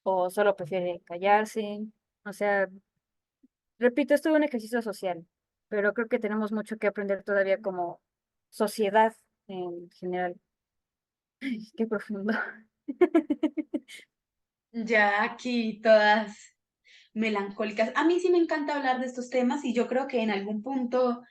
o solo prefiere callarse. O sea, repito, esto es un ejercicio social, pero creo que tenemos mucho que aprender todavía como sociedad en general. Ay, qué profundo.
Ya aquí todas melancólicas. A mí sí me encanta hablar de estos temas y yo creo que en algún punto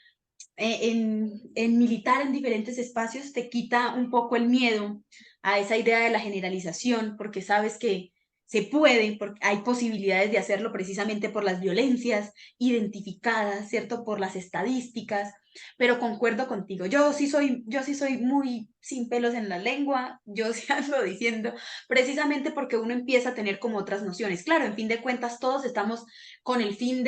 en militar en diferentes espacios te quita un poco el miedo a esa idea de la generalización, porque sabes que se puede, porque hay posibilidades de hacerlo precisamente por las violencias identificadas, ¿cierto? Por las estadísticas, pero concuerdo contigo. Yo sí soy muy sin pelos en la lengua, yo sí ando diciendo, precisamente porque uno empieza a tener como otras nociones. Claro, en fin de cuentas, todos estamos con el fin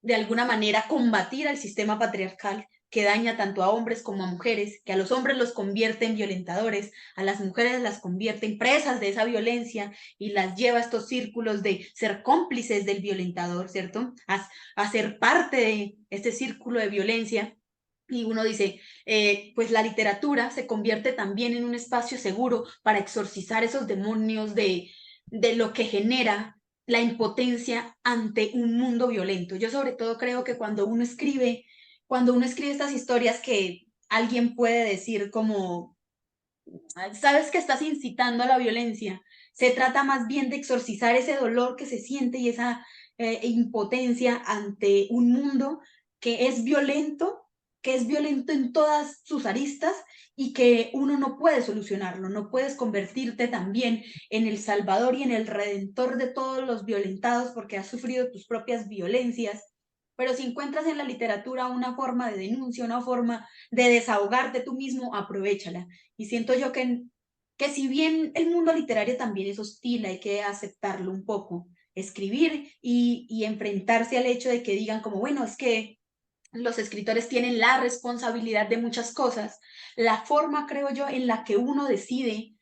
de alguna manera combatir al sistema patriarcal que daña tanto a hombres como a mujeres, que a los hombres los convierte en violentadores, a las mujeres las convierte en presas de esa violencia y las lleva a estos círculos de ser cómplices del violentador, ¿cierto? A ser parte de este círculo de violencia. Y uno dice, pues la literatura se convierte también en un espacio seguro para exorcizar esos demonios de lo que genera la impotencia ante un mundo violento. Yo sobre todo creo que cuando uno escribe estas historias que alguien puede decir como, sabes que estás incitando a la violencia, se trata más bien de exorcizar ese dolor que se siente y esa impotencia ante un mundo que es violento, que es violento en todas sus aristas y que uno no puede solucionarlo, no puedes convertirte también en el salvador y en el redentor de todos los violentados porque has sufrido tus propias violencias. Pero si encuentras en la literatura una forma de denuncia, una forma de desahogarte tú mismo, aprovéchala. Y siento yo que si bien el mundo literario también es hostil, hay que aceptarlo un poco, escribir y enfrentarse al hecho de que digan como, bueno, es que los escritores tienen la responsabilidad de muchas cosas. La forma, creo yo, en la que uno decide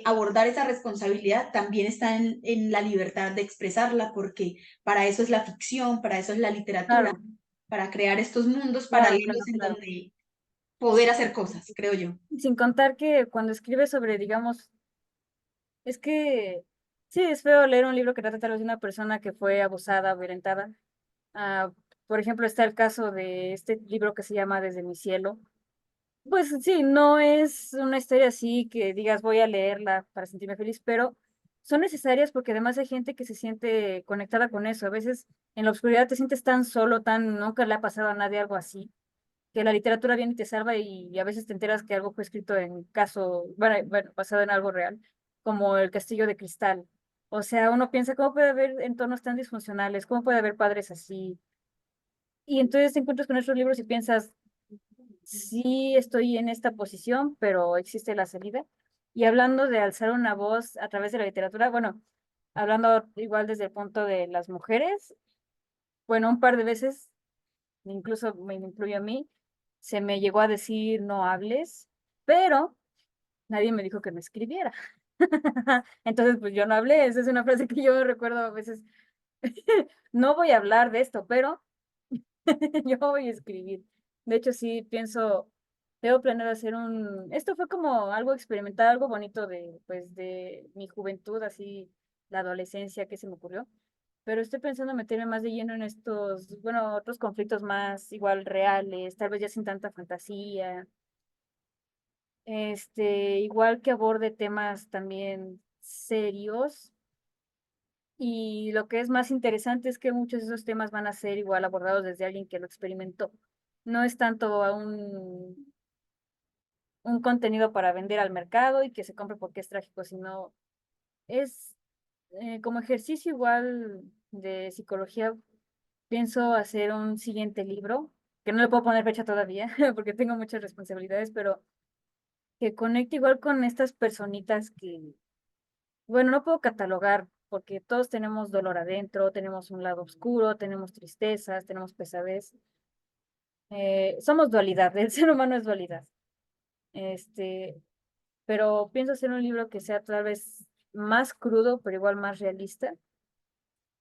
abordar esa responsabilidad también está en la libertad de expresarla, porque para eso es la ficción, para eso es la literatura,
Claro,
para crear estos mundos
claro,
paralelos
claro,
en
claro.
donde poder hacer cosas, creo yo.
Sin contar que cuando escribes sobre, digamos, es que sí, es feo leer un libro que trata tal vez de una persona que fue abusada, violentada. Ah, por ejemplo, está el caso de este libro que se llama Desde mi cielo. Pues sí, no es una historia así que digas voy a leerla para sentirme feliz, pero son necesarias porque además hay gente que se siente conectada con eso. A veces en la oscuridad te sientes tan solo, tan nunca le ha pasado a nadie algo así, que la literatura viene y te salva y a veces te enteras que algo fue escrito en caso, bueno, basado en algo real, como El Castillo de Cristal. O sea, uno piensa, ¿cómo puede haber entornos tan disfuncionales? ¿Cómo puede haber padres así? Y entonces te encuentras con esos libros y piensas, sí estoy en esta posición, pero existe la salida. Y hablando de alzar una voz a través de la literatura, bueno, hablando igual desde el punto de las mujeres, bueno, un par de veces, incluso me incluyo a mí, se me llegó a decir no hables, pero nadie me dijo que me escribiera. Entonces, pues yo no hablé, esa es una frase que yo recuerdo a veces, no voy a hablar de esto, pero yo voy a escribir. De hecho, sí pienso, tengo planeado hacer esto fue como algo experimental, algo bonito de, pues, de mi juventud, así, la adolescencia que se me ocurrió. Pero estoy pensando meterme más de lleno en estos, bueno, otros conflictos más igual reales, tal vez ya sin tanta fantasía. Igual que aborde temas también serios. Y lo que es más interesante es que muchos de esos temas van a ser igual abordados desde alguien que lo experimentó. No es tanto un contenido para vender al mercado y que se compre porque es trágico, sino es como ejercicio igual de psicología. Pienso hacer un siguiente libro, que no le puedo poner fecha todavía porque tengo muchas responsabilidades, pero que conecte igual con estas personitas que, bueno, no puedo catalogar porque todos tenemos dolor adentro, tenemos un lado oscuro, tenemos tristezas, tenemos pesadez. Somos dualidad, el ser humano es dualidad. Este, pero pienso hacer un libro que sea tal vez más crudo, pero igual más realista.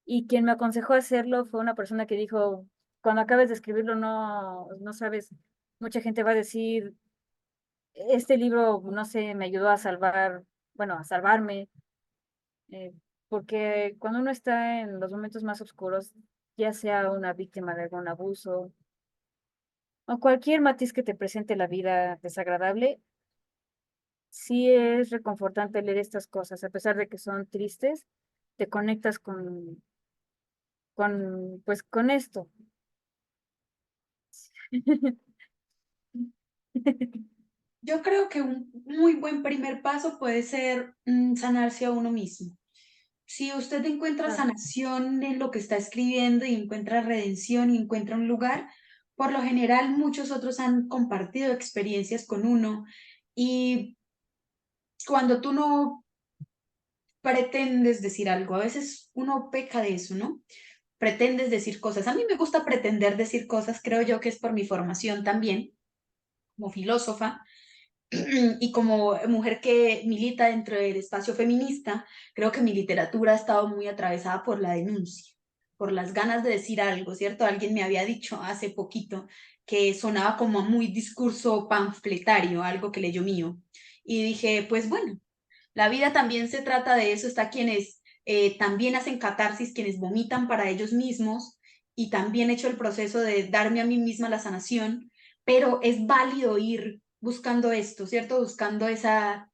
Y quien me aconsejó hacerlo fue una persona que dijo, cuando acabes de escribirlo no sabes, mucha gente va a decir, este libro, no sé, me ayudó a salvar, bueno, a salvarme, eh, porque cuando uno está en los momentos más oscuros, ya sea una víctima de algún abuso o cualquier matiz que te presente la vida desagradable, sí es reconfortante leer estas cosas, a pesar de que son tristes, te conectas pues, con esto.
Yo creo que un muy buen primer paso puede ser sanarse a uno mismo. Si usted encuentra
Claro,
sanación en lo que está escribiendo y encuentra redención y encuentra un lugar, por lo general muchos otros han compartido experiencias con uno y cuando tú no pretendes decir algo, a veces uno peca de eso, ¿no? pretendes decir cosas. A mí me gusta pretender decir cosas, creo yo que es por mi formación también, como filósofa, y como mujer que milita dentro del espacio feminista, creo que mi literatura ha estado muy atravesada por la denuncia, por las ganas de decir algo, ¿cierto? Alguien me había dicho hace poquito que sonaba como muy discurso panfletario, algo que leyó mío. Y dije, pues bueno, la vida también se trata de eso, está quienes también hacen catarsis, quienes vomitan para ellos mismos y también he hecho el proceso de darme a mí misma la sanación, pero es válido ir buscando esto, ¿cierto? Buscando esa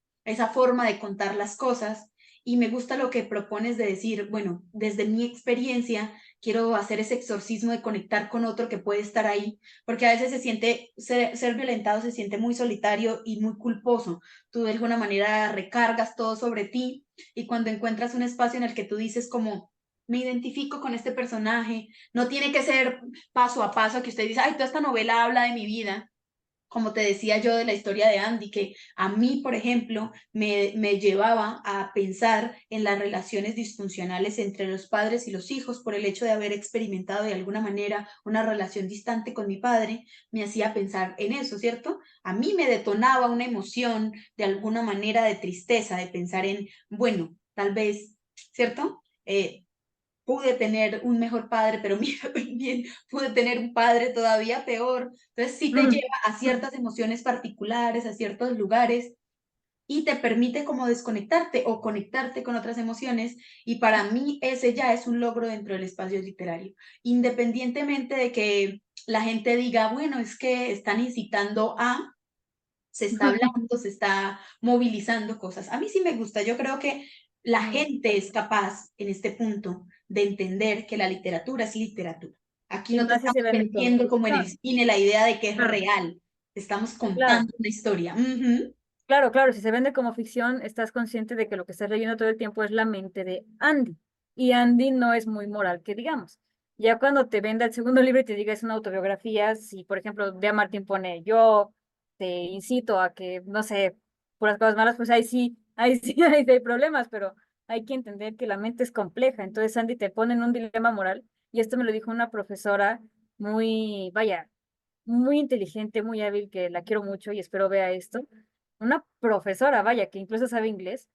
forma de contar las cosas y me gusta lo que propones de decir, bueno, desde mi experiencia quiero hacer ese exorcismo de conectar con otro que puede estar ahí, porque a veces se siente, ser violentado se siente muy solitario y muy culposo, tú de alguna manera recargas todo sobre ti y cuando encuentras un espacio en el que tú dices como, me identifico con este personaje, no tiene que ser paso a paso que usted dice, ay, toda esta novela habla de mi vida, como te decía yo de la historia de Andy, que a mí, por ejemplo, me llevaba a pensar en las relaciones disfuncionales entre los padres y los hijos por el hecho de haber experimentado de alguna manera una relación distante con mi padre, me hacía pensar en eso, ¿cierto? A mí me detonaba una emoción de alguna manera de tristeza, de pensar en, bueno, tal vez, ¿cierto? Pude tener un mejor padre, pero mira, bien, pude tener un padre todavía peor. Entonces sí te
Mm,
lleva a ciertas emociones particulares, a ciertos lugares y te permite como desconectarte o conectarte con otras emociones. Y para mí ese ya es un logro dentro del espacio literario, independientemente de que la gente diga, bueno, es que están incitando a, se está hablando, se está movilizando cosas. A mí sí me gusta, yo creo que la
mm,
gente es capaz en este punto de entender que la literatura es literatura. Aquí
y
no te
más si se
estamos
vende todo.
vendiendo como en
No,
el cine la idea de que es
claro,
real, te estamos
claro.
contando una historia. Ujú.
Claro, claro, si se vende como ficción, estás consciente de que lo que estás leyendo todo el tiempo es la mente de Andy. Y Andy no es muy moral, que digamos. Ya cuando te venda el segundo libro y te diga es una autobiografía, si por ejemplo Dea Martín pone yo te incito a que, no sé, por las cosas malas, pues ahí sí, ahí sí hay problemas, pero hay que entender que la mente es compleja. Entonces Andy te pone en un dilema moral, y esto me lo dijo una profesora muy, vaya, muy inteligente, muy hábil, que la quiero mucho y espero vea esto, una profesora, vaya, que incluso sabe inglés,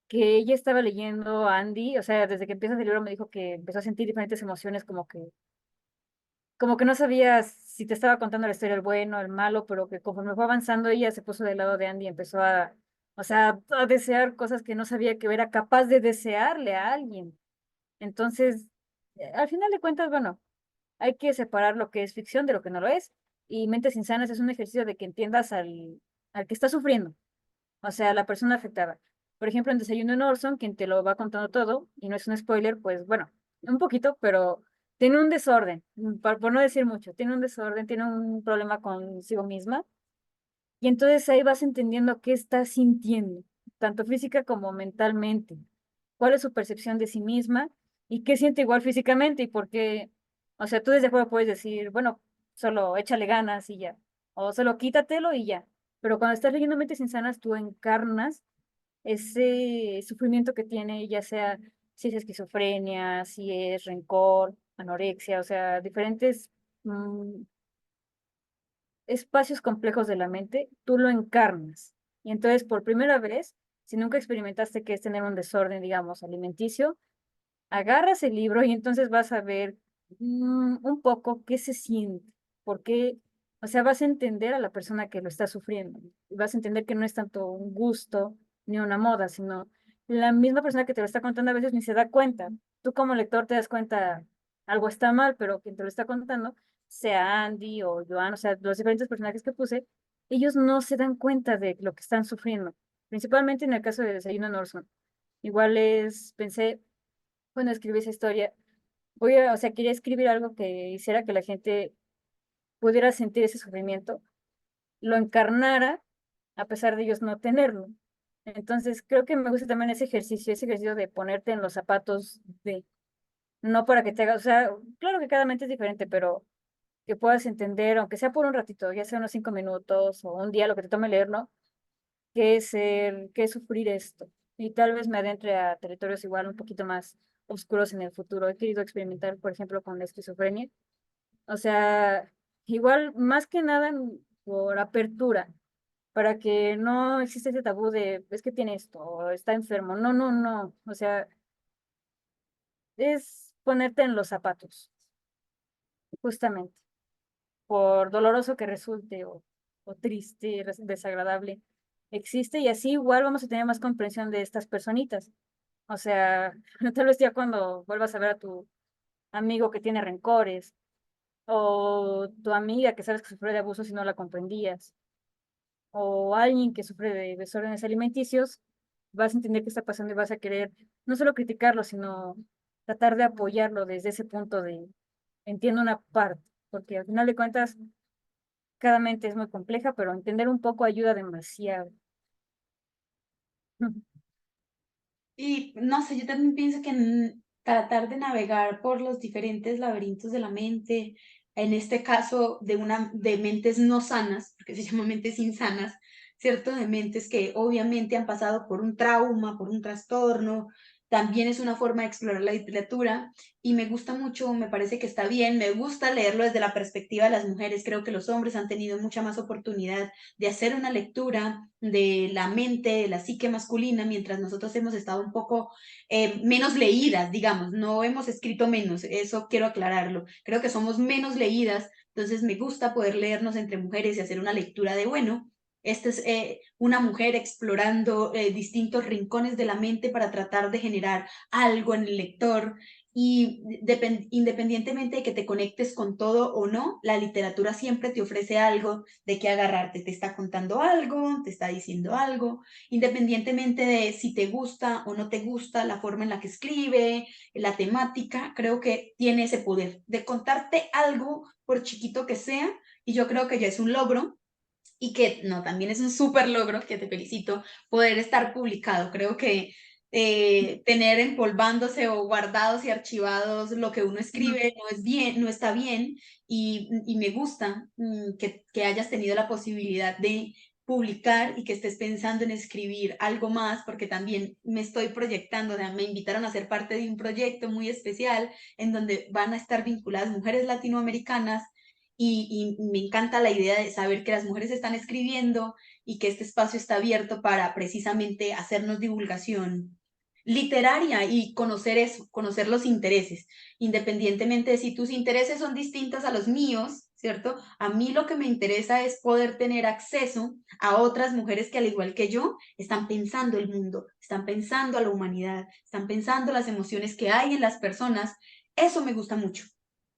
que ella estaba leyendo a Andy, o sea, desde que empieza el libro me dijo que empezó a sentir diferentes emociones, como que no sabía si te estaba contando la historia el bueno, el malo, pero que conforme fue avanzando ella se puso del lado de Andy y empezó a, o sea, a desear cosas que no sabía que era capaz de desearle a alguien. Entonces, al final de cuentas, bueno, hay que separar lo que es ficción de lo que no lo es. Y Mentes Insanas es un ejercicio de que entiendas al que está sufriendo, o sea, la persona afectada. Por ejemplo, en Desayuno en Orson, quien te lo va contando todo, y no es un spoiler, pues bueno, un poquito, pero tiene un desorden, por no decir mucho, tiene un desorden, tiene un problema consigo misma, y entonces ahí vas entendiendo qué está sintiendo, tanto física como mentalmente, cuál es su percepción de sí misma y qué siente igual físicamente y por qué, o sea, tú desde fuera puedes decir, bueno, solo échale ganas y ya, o solo quítatelo y ya, pero cuando estás leyendo Mentes Insanas, tú encarnas ese sufrimiento que tiene, ya sea si es esquizofrenia, si es rencor, anorexia, o sea, diferentes espacios complejos de la mente, tú lo encarnas. Y entonces, por primera vez, si nunca experimentaste qué es tener un desorden, digamos, alimenticio, agarras el libro y entonces vas a ver un poco qué se siente, por qué, o sea, vas a entender a la persona que lo está sufriendo. Y vas a entender que no es tanto un gusto ni una moda, sino la misma persona que te lo está contando a veces ni se da cuenta. Tú como lector te das cuenta, algo está mal, pero quien te lo está contando, sea Andy o Joan, o sea, los diferentes personajes que puse, ellos no se dan cuenta de lo que están sufriendo, principalmente en el caso de Desayuno en Orson. Igual pensé, cuando escribí esa historia, o sea, quería escribir algo que hiciera que la gente pudiera sentir ese sufrimiento, lo encarnara, a pesar de ellos no tenerlo. Entonces, creo que me gusta también ese ejercicio de ponerte en los zapatos de, no para que te hagas, o sea, claro que cada mente es diferente, pero que puedas entender, aunque sea por un ratito, ya sea unos 5 minutos o un día, lo que te tome leerlo, qué es ser, qué es sufrir esto. Y tal vez me adentre a territorios igual un poquito más oscuros en el futuro. He querido experimentar, por ejemplo, con la esquizofrenia. O sea, igual, más que nada por apertura, para que no exista ese tabú de, es que tiene esto, o está enfermo. No, no, no. O sea, es ponerte en los zapatos, justamente, por doloroso que resulte o triste, desagradable, existe y así igual vamos a tener más comprensión de estas personitas. O sea, tal vez ya cuando vuelvas a ver a tu amigo que tiene rencores o tu amiga que sabes que sufre de abusos y no la comprendías, o alguien que sufre de desórdenes alimenticios, vas a entender qué está pasando y vas a querer no solo criticarlo, sino tratar de apoyarlo desde ese punto de entiendo una parte, porque al final de cuentas cada mente es muy compleja, pero entender un poco ayuda demasiado.
Y no sé, yo también pienso que tratar de navegar por los diferentes laberintos de la mente, en este caso de mentes no sanas, porque se llaman mentes insanas, ¿cierto? De mentes que obviamente han pasado por un trauma, por un trastorno, también es una forma de explorar la literatura y me gusta mucho, me parece que está bien, me gusta leerlo desde la perspectiva de las mujeres, creo que los hombres han tenido mucha más oportunidad de hacer una lectura de la mente, de la psique masculina, mientras nosotros hemos estado un poco menos leídas, digamos, no hemos escrito menos, eso quiero aclararlo, creo que somos menos leídas, entonces me gusta poder leernos entre mujeres y hacer una lectura de, bueno, esta es una mujer explorando distintos rincones de la mente para tratar de generar algo en el lector y independientemente de que te conectes con todo o no, la literatura siempre te ofrece algo de qué agarrarte, te está contando algo, te está diciendo algo, independientemente de si te gusta o no te gusta la forma en la que escribe, la temática, creo que tiene ese poder de contarte algo por chiquito que sea, y yo creo que ya es un logro y que no, también es un súper logro, que te felicito, poder estar publicado. Creo que tener empolvándose o guardados y archivados lo que uno
Ujú.
escribe no es bien, no está bien y me gusta que hayas tenido la posibilidad de publicar y que estés pensando en escribir algo más, porque también me estoy proyectando, o sea, me invitaron a ser parte de un proyecto muy especial en donde van a estar vinculadas mujeres latinoamericanas y me encanta la idea de saber que las mujeres están escribiendo y que este espacio está abierto para precisamente hacernos divulgación literaria y conocer eso, conocer los intereses, independientemente de si tus intereses son distintos a los míos, ¿cierto? A mí lo que me interesa es poder tener acceso a otras mujeres que al igual que yo están pensando el mundo, están pensando a la humanidad, están pensando las emociones que hay en las personas. Eso me gusta mucho,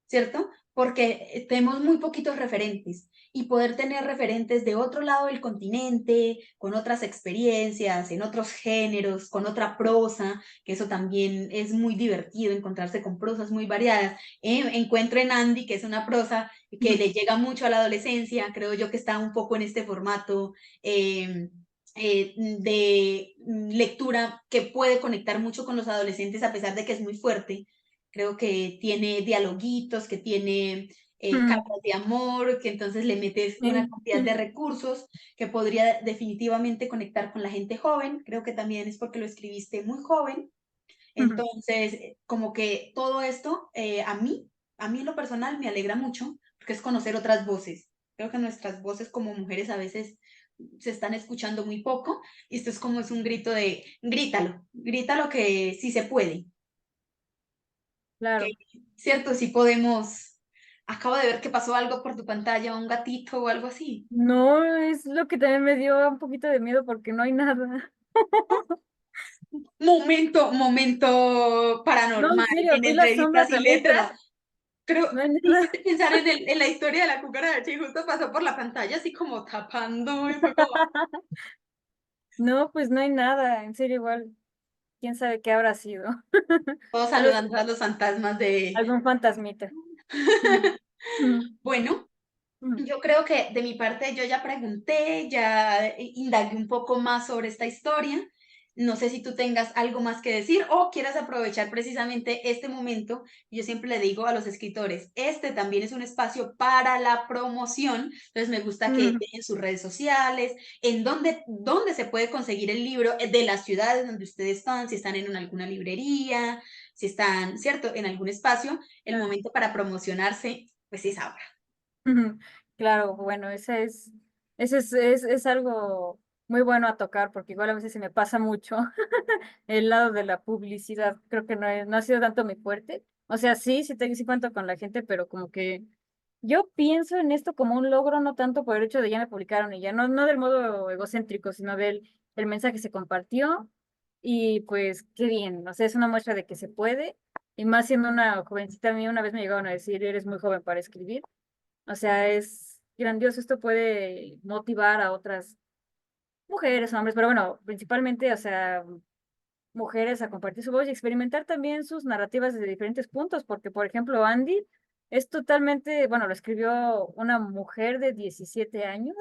¿cierto? Porque tenemos muy poquitos referentes y poder tener referentes de otro lado del continente, con otras experiencias, en otros géneros, con otra prosa, que eso también es muy divertido, encontrarse con prosas muy variadas. Encuentro en Andy, que es una prosa que le llega mucho a la adolescencia, creo yo que está un poco en este formato. De lectura que puede conectar mucho con los adolescentes a pesar de que es muy fuerte. Creo que tiene dialoguitos, que tiene
Ujú.
cartas de amor, que entonces le metes una
Sí.
cantidad de recursos que podría definitivamente conectar con la gente joven. Creo que también es porque lo escribiste muy joven.
Ujú.
Entonces, como que todo esto a mí en lo personal me alegra mucho, porque es conocer otras voces. Creo que nuestras voces como mujeres a veces se están escuchando muy poco, y esto es como es un grito de, grítalo, grítalo que sí se puede, que,
Claro.
cierto, sí podemos. Acabo de ver que pasó algo por tu pantalla, un gatito o algo así.
No, es lo que también me dio un poquito de miedo porque no hay nada.
Momento
No, en
paranormal
serio,
en
vi la
Entre
sombra
Letras y
también,
Letras.
pero no
Creo,
hay
me
nada.
hiciste pensar en la historia de la cucaracha y justo pasó por la pantalla así como tapando y fue como
No, pues no hay nada, en serio, igual, quién sabe qué habrá sido.
todos
Tal vez
saludando a los fantasmas de...
algún fantasmita. Ujú. Ujú.
Bueno,
Ujú.
yo creo que de mi parte yo ya pregunté, ya indagué un poco más sobre esta historia. No sé si tú tengas algo más que decir o quieras aprovechar precisamente este momento. Yo siempre le digo a los escritores, este también es un espacio para la promoción, entonces me gusta que
Mm,
dejen sus redes sociales, en dónde se puede conseguir el libro, de las ciudades donde ustedes están, si están en alguna librería, si están, ¿cierto?, en algún espacio, el
claro.
momento para promocionarse, pues es ahora.
Ujú. Claro, bueno, ese es algo muy bueno a tocar, porque igual a veces se me pasa mucho el lado de la publicidad. Creo que no ha sido tanto mi fuerte. O sea, sí cuento con la gente, pero como que yo pienso en esto como un logro, no tanto por el hecho de ya me publicaron y ya, no del modo egocéntrico, sino el mensaje se compartió y pues qué bien, o sea, es una muestra de que se puede. Y más siendo una jovencita, a mí una vez me llegaron a decir, eres muy joven para escribir. O sea, es grandioso, esto puede motivar a otras mujeres, hombres, pero bueno, principalmente, o sea, mujeres a compartir su voz y experimentar también sus narrativas desde diferentes puntos, porque, por ejemplo, Andy es totalmente, bueno, lo escribió una mujer de 17 años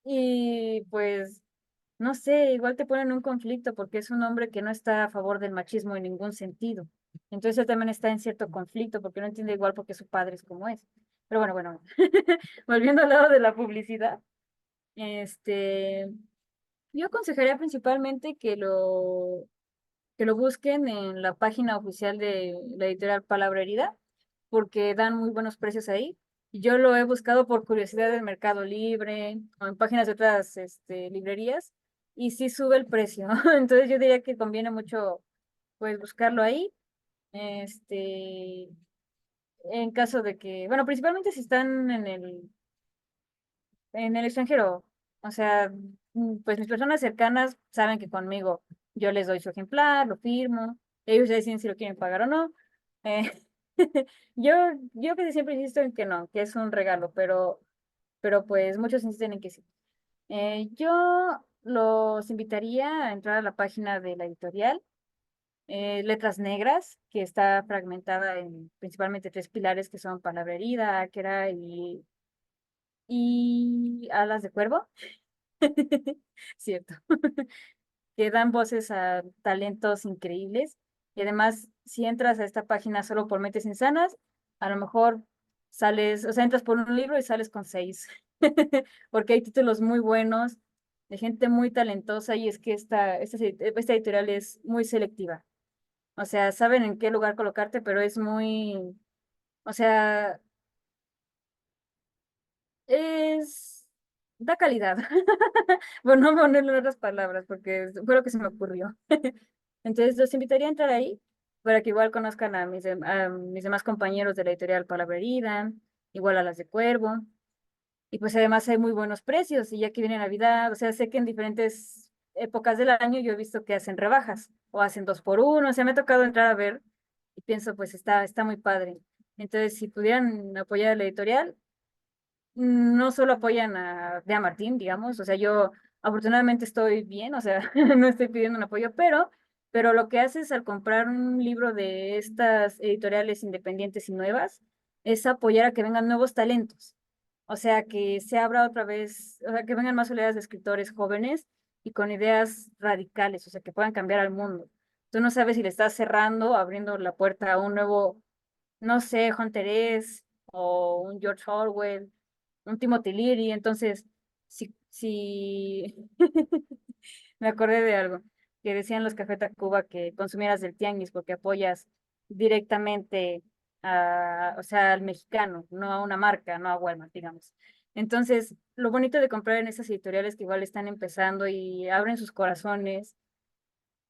y pues, no sé, igual te ponen en un conflicto porque es un hombre que no está a favor del machismo en ningún sentido. Entonces él también está en cierto conflicto porque no entiende igual porque su padre es como es. Pero bueno, volviendo al lado de la publicidad, este, yo aconsejaría principalmente que lo busquen en la página oficial de la editorial Palabra Herida, porque dan muy buenos precios ahí. Yo lo he buscado por curiosidad en Mercado Libre o en páginas de otras librerías y sí sube el precio. Entonces yo diría que conviene mucho pues buscarlo ahí. Este, en caso de que, bueno, principalmente si están en el extranjero. O sea, pues mis personas cercanas saben que conmigo yo les doy su ejemplar, lo firmo, ellos ya deciden si lo quieren pagar o no. Eh, yo, yo casi siempre insisto en que no, que es un regalo, pero pues muchos insisten en que sí. Yo los invitaría a entrar a la página de la editorial, Letras Negras, que está fragmentada en principalmente tres pilares que son Palabra Herida, Áquera y Alas de Cuervo. Cierto, que dan voces a talentos increíbles. Y además, si entras a esta página solo por Mentes Insanas, a lo mejor sales, o sea, entras por un libro y sales con 6, porque hay títulos muy buenos, de gente muy talentosa, y es que esta editorial es muy selectiva. O sea, saben en qué lugar colocarte, pero es muy, o sea, es, da calidad. Por no ponerle otras palabras, porque fue lo que se me ocurrió. Entonces, los invitaría a entrar ahí para que igual conozcan a mis demás compañeros de la editorial Palabra Herida, igual a las de Cuervo. Y pues además hay muy buenos precios, y ya que viene Navidad, o sea, sé que en diferentes épocas del año yo he visto que hacen rebajas o hacen 2 por 1, o sea, me ha tocado entrar a ver y pienso, pues está muy padre. Entonces, si pudieran apoyar a la editorial, no solo apoyan a Bea Martín, digamos, o sea, yo afortunadamente estoy bien, o sea, no estoy pidiendo un apoyo, pero lo que haces al comprar un libro de estas editoriales independientes y nuevas es apoyar a que vengan nuevos talentos, o sea, que se abra otra vez, o sea, que vengan más oleadas de escritores jóvenes y con ideas radicales, o sea, que puedan cambiar al mundo. Tú no sabes si le estás cerrando, abriendo la puerta a un nuevo, no sé, Hunter S. o un George Orwell, un Timothy Leary. Entonces, si me acordé de algo que decían los Café Tacuba, que consumieras del tianguis porque apoyas directamente o sea, al mexicano, no a una marca, no a Walmart, digamos. Entonces, lo bonito de comprar en esas editoriales que igual están empezando y abren sus corazones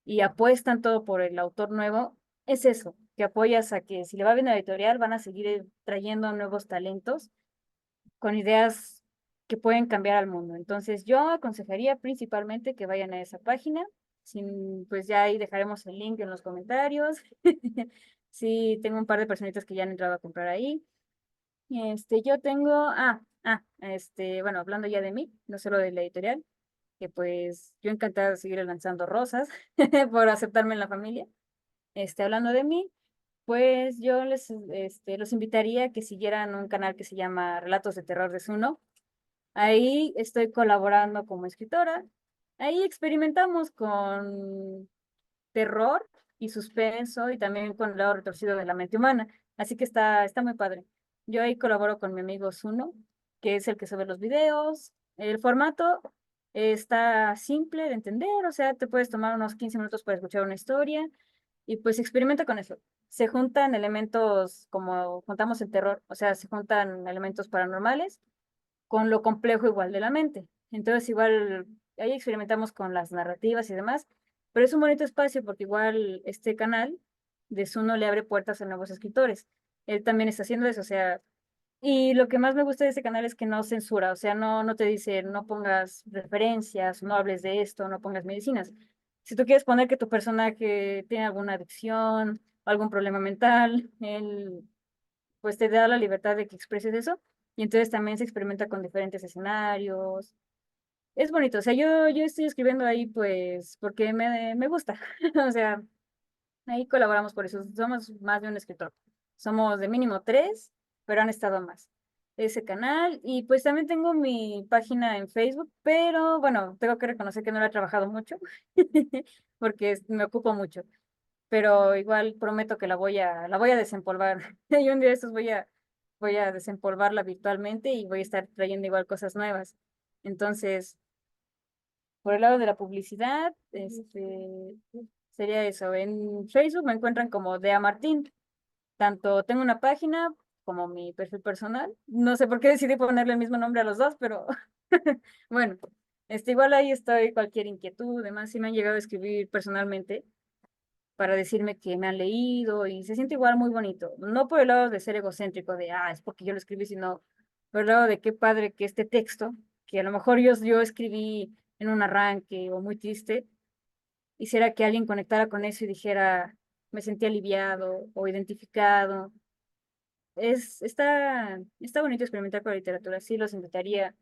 y apuestan todo por el autor nuevo, es eso, que apoyas a que si le va bien a la editorial, van a seguir trayendo nuevos talentos con ideas que pueden cambiar al mundo. Entonces, yo aconsejaría principalmente que vayan a esa página. Pues ya ahí dejaremos el link en los comentarios. Sí, tengo un par de personitas que ya han entrado a comprar ahí. Yo tengo, bueno, hablando ya de mí, no solo de la editorial, que pues yo encantada de seguir lanzando rosas por aceptarme en la familia. Hablando de mí, pues yo los invitaría a que siguieran un canal que se llama Relatos de Terror de Zuno. Ahí estoy colaborando como escritora. Ahí experimentamos con terror y suspenso y también con el lado retorcido de la mente humana. Así que está muy padre. Yo ahí colaboro con mi amigo Zuno, que es el que sube los videos. El formato está simple de entender, o sea, te puedes tomar unos 15 minutos para escuchar una historia y pues experimenta con eso. Se juntan elementos como juntamos el terror, o sea, se juntan elementos paranormales con lo complejo igual de la mente. Entonces, igual ahí experimentamos con las narrativas y demás, pero es un bonito espacio porque igual este canal de Zuno le abre puertas a nuevos escritores. Él también está haciendo eso, o sea, y lo que más me gusta de este canal es que no censura, o sea, no te dice no pongas referencias, no hables de esto, no pongas medicinas. Si tú quieres poner que tu personaje tiene alguna adicción, algún problema mental, él pues te da la libertad de que expreses eso. Y entonces también se experimenta con diferentes escenarios. Es bonito, o sea, yo estoy escribiendo ahí pues porque me gusta. O sea, ahí colaboramos por eso. Somos más de un escritor. Somos de mínimo tres, pero han estado más. Ese canal. Y pues también tengo mi página en Facebook, pero bueno, tengo que reconocer que no la he trabajado mucho porque me ocupo mucho, pero igual prometo que la voy a desempolvar. Y un día de estos voy a desempolvarla virtualmente y voy a estar trayendo igual cosas nuevas. Entonces, por el lado de la publicidad, sería eso. En Facebook me encuentran como Dea Martín. Tanto tengo una página como mi perfil personal. No sé por qué decidí ponerle el mismo nombre a los dos, pero bueno, igual ahí estoy, cualquier inquietud, además, si me han llegado a escribir personalmente para decirme que me han leído y se siente igual muy bonito. No por el lado de ser egocéntrico, de, es porque yo lo escribí, sino por el lado de qué padre que este texto, que a lo mejor yo escribí en un arranque o muy triste, hiciera que alguien conectara con eso y dijera, me sentí aliviado o identificado. Está bonito experimentar con la literatura, sí los invitaría,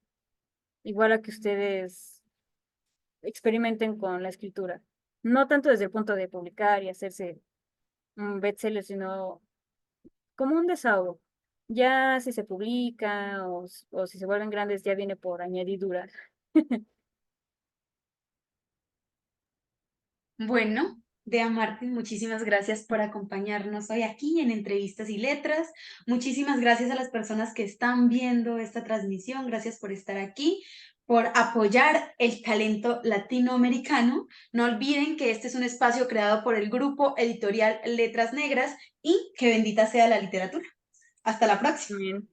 igual a que ustedes experimenten con la escritura. No tanto desde el punto de publicar y hacerse un bestseller, sino como un desahogo. Ya si se publica o si se vuelven grandes, ya viene por añadidura.
Bueno, Dea Martín, muchísimas gracias por acompañarnos hoy aquí en Entrevistas y Letras. Muchísimas gracias a las personas que están viendo esta transmisión. Gracias por estar aquí, por apoyar el talento latinoamericano. No olviden que este es un espacio creado por el grupo editorial Letras Negras y que bendita sea la literatura. Hasta la próxima.
Bien.